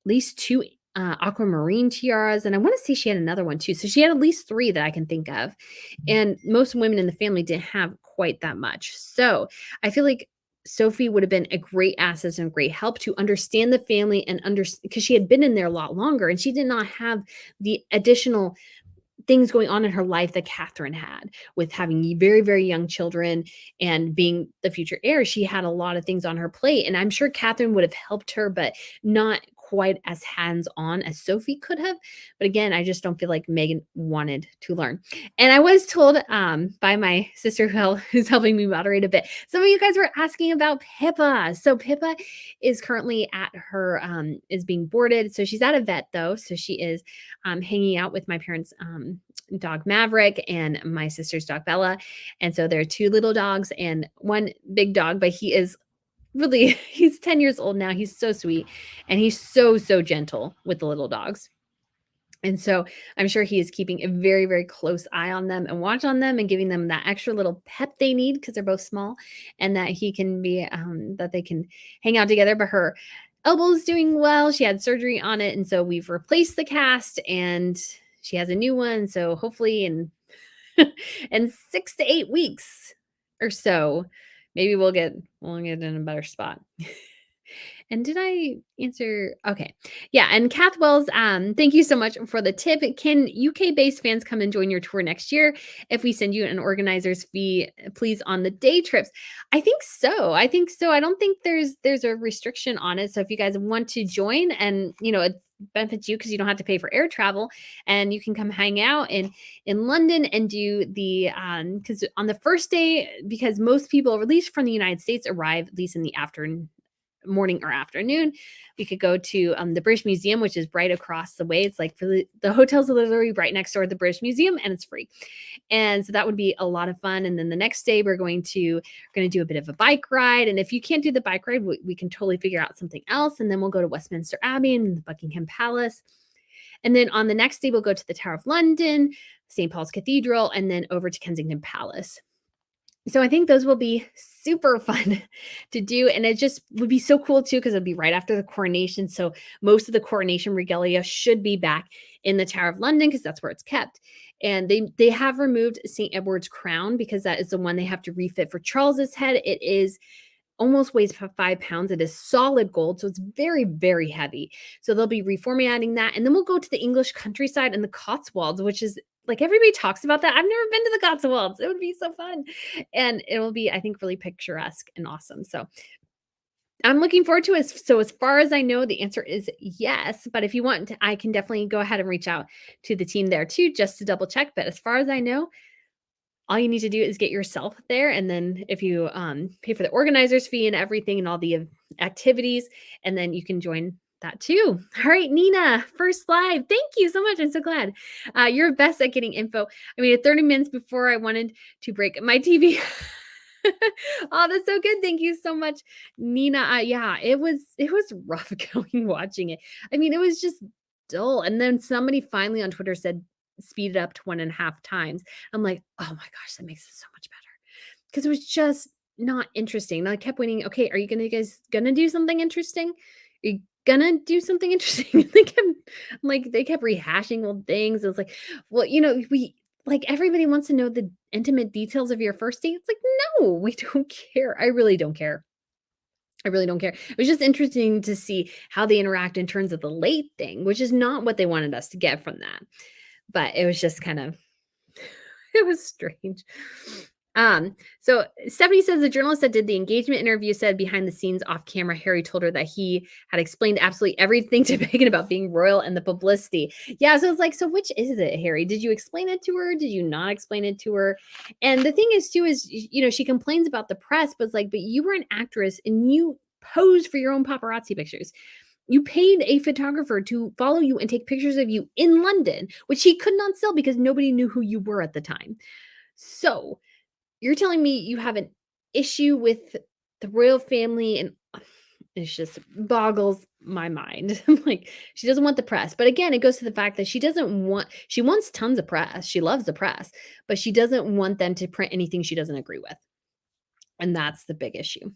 least 2 aquamarine tiaras, and I want to say she had another one too. So she had at least 3 that I can think of. And most women in the family didn't have quite that much. So I feel like Sophie would have been a great asset and a great help to understand the family and because she had been in there a lot longer and she did not have the additional things going on in her life that Catherine had with having very, very young children and being the future heir. She had a lot of things on her plate. And I'm sure Catherine would have helped her, but not quite as hands-on as Sophie could have. But again, I just don't feel like Meghan wanted to learn. And I was told by my sister who's helping me moderate a bit. Some of you guys were asking about Pippa. So Pippa is currently at her is being boarded. So she's at a vet though. So she is hanging out with my parents' dog Maverick and my sister's dog Bella. And so there are 2 little dogs and 1 big dog, but he is really, he's 10 years old now. He's so sweet and he's so, so gentle with the little dogs. And so I'm sure he is keeping a very, very close eye on them and watch on them and giving them that extra little pep they need because they're both small and that he can be, that they can hang out together. But her elbow is doing well. She had surgery on it. And so we've replaced the cast and she has a new one. So hopefully in, in 6 to 8 weeks or so, maybe we'll get in a better spot. And did I answer? Okay. Yeah. And Kath Wells, thank you so much for the tip. Can UK-based fans come and join your tour next year if we send you an organizer's fee, please, on the day trips? I think so. I think so. I don't think there's a restriction on it. So if you guys want to join and it benefits you because you don't have to pay for air travel and you can come hang out in London and do the because on the first day, because most people, at least from the United States, arrive at least in the morning or afternoon, we could go to the British Museum, which is right across the way. It's like the hotels are literally right next door to the British Museum and it's free. And so that would be a lot of fun. And then the next day we're going to do a bit of a bike ride. And if you can't do the bike ride, we can totally figure out something else. And then we'll go to Westminster Abbey and the Buckingham Palace. And then on the next day, we'll go to the Tower of London, St. Paul's Cathedral, and then over to Kensington Palace. So I think those will be super fun to do, and it just would be so cool too because it'll be right after the coronation. So most of the coronation regalia should be back in the Tower of London because that's where it's kept. And they have removed St. Edward's crown because that is the one they have to refit for Charles's head. It is almost weighs 5 pounds. It is solid gold, so it's very, very heavy. So they'll be reformatting that. And then we'll go to the English countryside and the Cotswolds, which is like everybody talks about that. I've never been to the Cotswolds. It would be so fun. And it will be, I think, really picturesque and awesome. So I'm looking forward to it. So as far as I know, the answer is yes. But if you want to, I can definitely go ahead and reach out to the team there too, just to double check. But as far as I know, all you need to do is get yourself there, and then if you pay for the organizer's fee and everything and all the activities, and then you can join that too. All right, Nina, first live. Thank you so much. I'm so glad. You're best at getting info. I mean, at 30 minutes before I wanted to break my TV. Oh, that's so good. Thank you so much, Nina. Yeah, it was rough going watching it. I mean, it was just dull. And then somebody finally on Twitter said speed it up to 1.5 times. I'm like, oh my gosh, that makes it so much better. Because it was just not interesting. And I kept waiting. Okay, are you guys gonna do something interesting? Are you gonna do something interesting? They kept rehashing old things. It was like, well, we like everybody wants to know the intimate details of your first date. It's like, no, we don't care. I really don't care. I really don't care. It was just interesting to see how they interact in terms of the late thing, which is not what they wanted us to get from that. But it was just kind of it was strange. So Stephanie says the journalist that did the engagement interview said behind the scenes off camera, Harry told her that he had explained absolutely everything to Meghan about being royal and the publicity. Yeah, so it's like, so which is it, Harry? Did you explain it to her? Did you not explain it to her? And the thing is, too, is she complains about the press, but it's like, but you were an actress and you posed for your own paparazzi pictures. You paid a photographer to follow you and take pictures of you in London, which he could not sell because nobody knew who you were at the time. So you're telling me you have an issue with the royal family, and it's just boggles my mind. Like, she doesn't want the press. But again, it goes to the fact that she wants tons of press. She loves the press, but she doesn't want them to print anything she doesn't agree with. And that's the big issue. All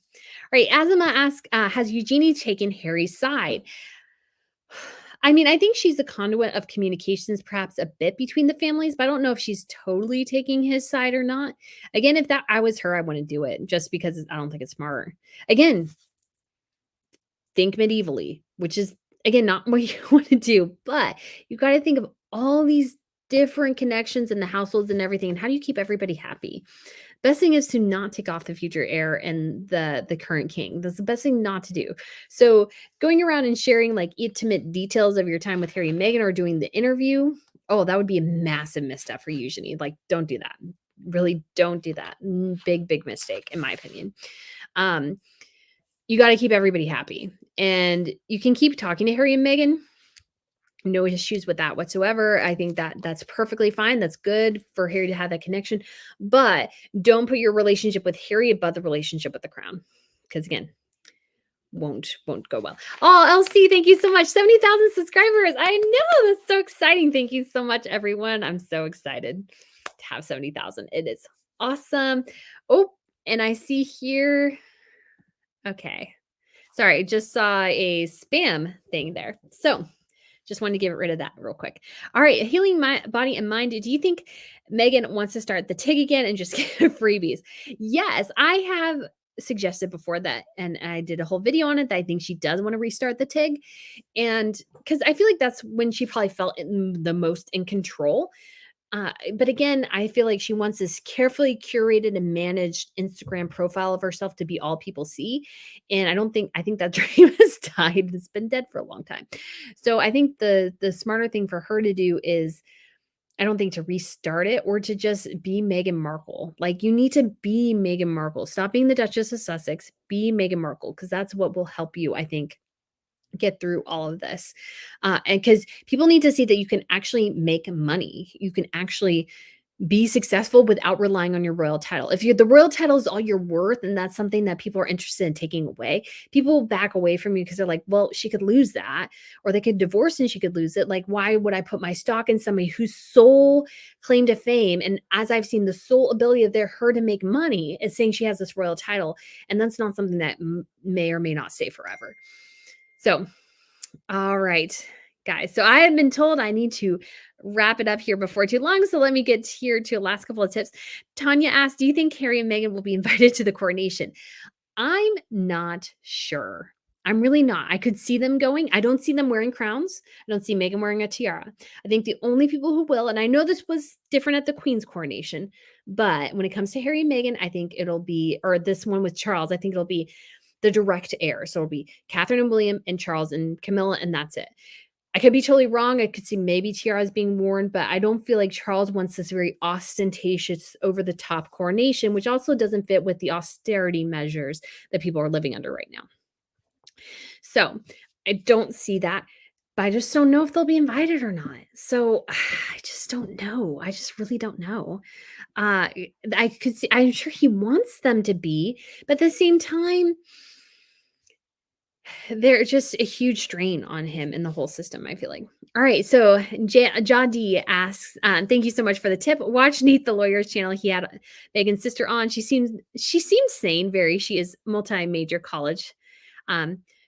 right. Azima asks, has Eugenie taken Harry's side? I mean, I think she's a conduit of communications, perhaps a bit between the families, but I don't know if she's totally taking his side or not. Again, if that I was her, I wouldn't do it just because I don't think it's smart. Again, think medievally, which is again not what you want to do, but you got to think of all these different connections in the households and everything, and how do you keep everybody happy? Best thing is to not take off the future heir and the current king. That's the best thing not to do. So going around and sharing like intimate details of your time with Harry and Meghan or doing the interview, oh, that would be a massive misstep for Eugenie. Like, don't do that. Really don't do that. Big, big mistake, in my opinion. You got to keep everybody happy. And you can keep talking to Harry and Meghan. No issues with that whatsoever. I think that that's perfectly fine. That's good for Harry to have that connection. But don't put your relationship with Harry above the relationship with the crown. Because again, won't go well. Oh, LC, thank you so much. 70,000 subscribers. I know, that's so exciting. Thank you so much, everyone. I'm so excited to have 70,000. It is awesome. Oh, and I see here. Okay. Sorry, just saw a spam thing there. So just wanted to get rid of that real quick. All right, healing my body and mind. Do you think Meghan wants to start the TIG again and just get freebies? Yes, I have suggested before that, and I did a whole video on it, that I think she does want to restart the TIG. And because I feel like that's when she probably felt the most in control. But again, I feel like she wants this carefully curated and managed Instagram profile of herself to be all people see. And I think that dream has died. It's been dead for a long time. So I think the smarter thing for her to do is, I don't think to restart it or to just be Meghan Markle. Like, you need to be Meghan Markle. Stop being the Duchess of Sussex. Be Meghan Markle, because that's what will help you, I think, get through all of this. And because people need to see that you can actually make money. You can actually be successful without relying on your royal title. If the royal title is all you're worth and that's something that people are interested in taking away, people will back away from you because they're like, well, she could lose that, or they could divorce and she could lose it. Like, why would I put my stock in somebody whose sole claim to fame, and as I've seen, the sole ability of her to make money is saying she has this royal title, and that's not something that may or may not stay forever. So, all right, guys. So I have been told I need to wrap it up here before too long. So let me get here to the last couple of tips. Tanya asked, do you think Harry and Meghan will be invited to the coronation? I'm not sure. I'm really not. I could see them going. I don't see them wearing crowns. I don't see Meghan wearing a tiara. I think the only people who will, and I know this was different at the Queen's coronation, but when it comes to Harry and Meghan, I think it'll be, or this one with Charles, I think it'll be the direct heir. So it'll be Catherine and William and Charles and Camilla, and that's it. I could be totally wrong. I could see maybe tiaras being worn, but I don't feel like Charles wants this very ostentatious, over the top coronation, which also doesn't fit with the austerity measures that people are living under right now. So I don't see that, but I just don't know if they'll be invited or not. So I just don't know. I just really don't know. I could see, I'm sure he wants them to be, but at the same time, they're just a huge strain on him and the whole system, I feel like. All right, so Jadi asks, thank you so much for the tip. Watch Nate the Lawyer's channel. He had Meghan's sister on. She seems sane, very. She is multi-major college.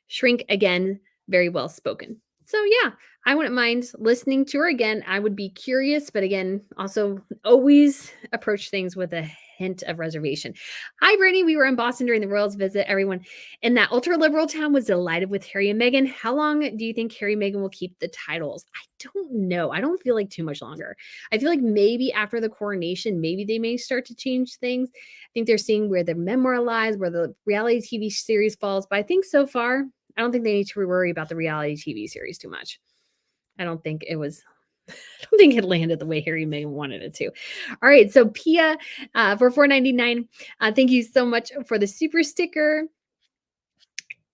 Shrink again, very well spoken. So yeah, I wouldn't mind listening to her again. I would be curious, but again, also always approach things with a hint of reservation. Hi, Brittany. We were in Boston during the Royals visit. Everyone in that ultra liberal town was delighted with Harry and Meghan. How long do you think Harry and Meghan will keep the titles? I don't know. I don't feel like too much longer. I feel like maybe after the coronation, maybe they may start to change things. I think they're seeing where the memoir lies, where the reality TV series falls. But I think so far, I don't think they need to worry about the reality TV series too much. I don't think it landed the way Harry and Meghan wanted it to. All right. So Pia for $4.99. Thank you so much for the super sticker.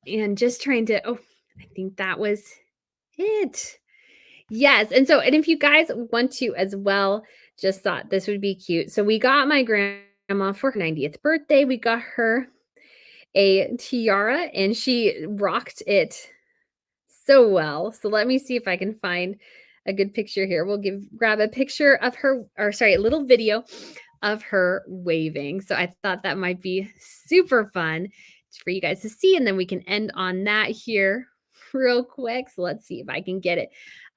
And just trying to, I think that was it. Yes. And if you guys want to as well, just thought this would be cute. So we got my grandma for her 90th birthday. We got her a tiara and she rocked it so well. So let me see if I can find a good picture here. We'll grab a picture of her, a little video of her waving. So I thought that might be super fun for you guys to see. And then we can end on that here real quick. So let's see if I can get it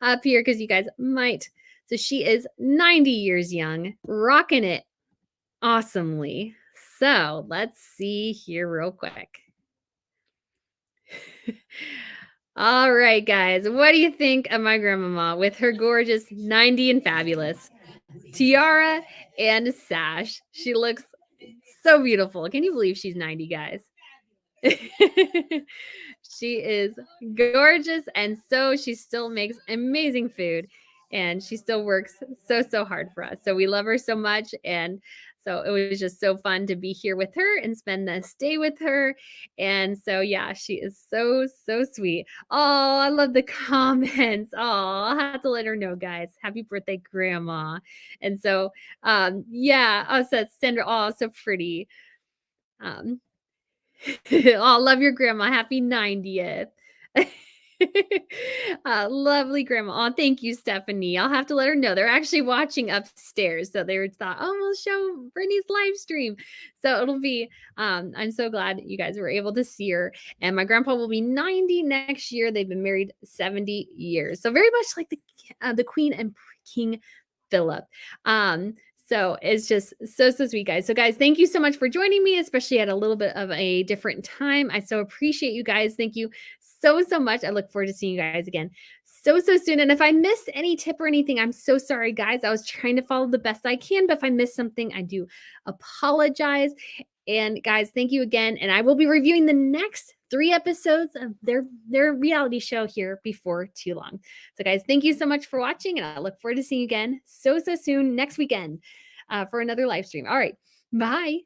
up here because you guys might. So she is 90 years young, rocking it awesomely. So let's see here real quick. All right, guys. What do you think of my grandmama with her gorgeous 90 and fabulous tiara and sash? She looks so beautiful. Can you believe she's 90, guys? She is gorgeous, and so she still makes amazing food, and she still works so hard for us. So we love her so much, and so it was just so fun to be here with her and spend this day with her. And so yeah, she is so sweet. Oh, I love the comments. Oh, I'll have to let her know, guys. Happy birthday, Grandma. And so yeah, oh, so Sandra, oh, so pretty. Oh, love your grandma. Happy 90th. Lovely grandma. Oh, thank you, Stephanie. I'll have to let her know. They're actually watching upstairs. So they thought, oh, we'll show Brittany's live stream. So it'll be, I'm so glad you guys were able to see her. And my grandpa will be 90 next year. They've been married 70 years. So very much like the Queen and King Philip. So it's just so sweet, guys. So guys, thank you so much for joining me, especially at a little bit of a different time. I so appreciate you guys. Thank you so much. I look forward to seeing you guys again so soon. And if I missed any tip or anything, I'm so sorry, guys. I was trying to follow the best I can, but if I missed something, I do apologize. And guys, thank you again. And I will be reviewing the next 3 episodes of their reality show here before too long. So guys, thank you so much for watching, and I look forward to seeing you again so soon next weekend for another live stream. All right, bye.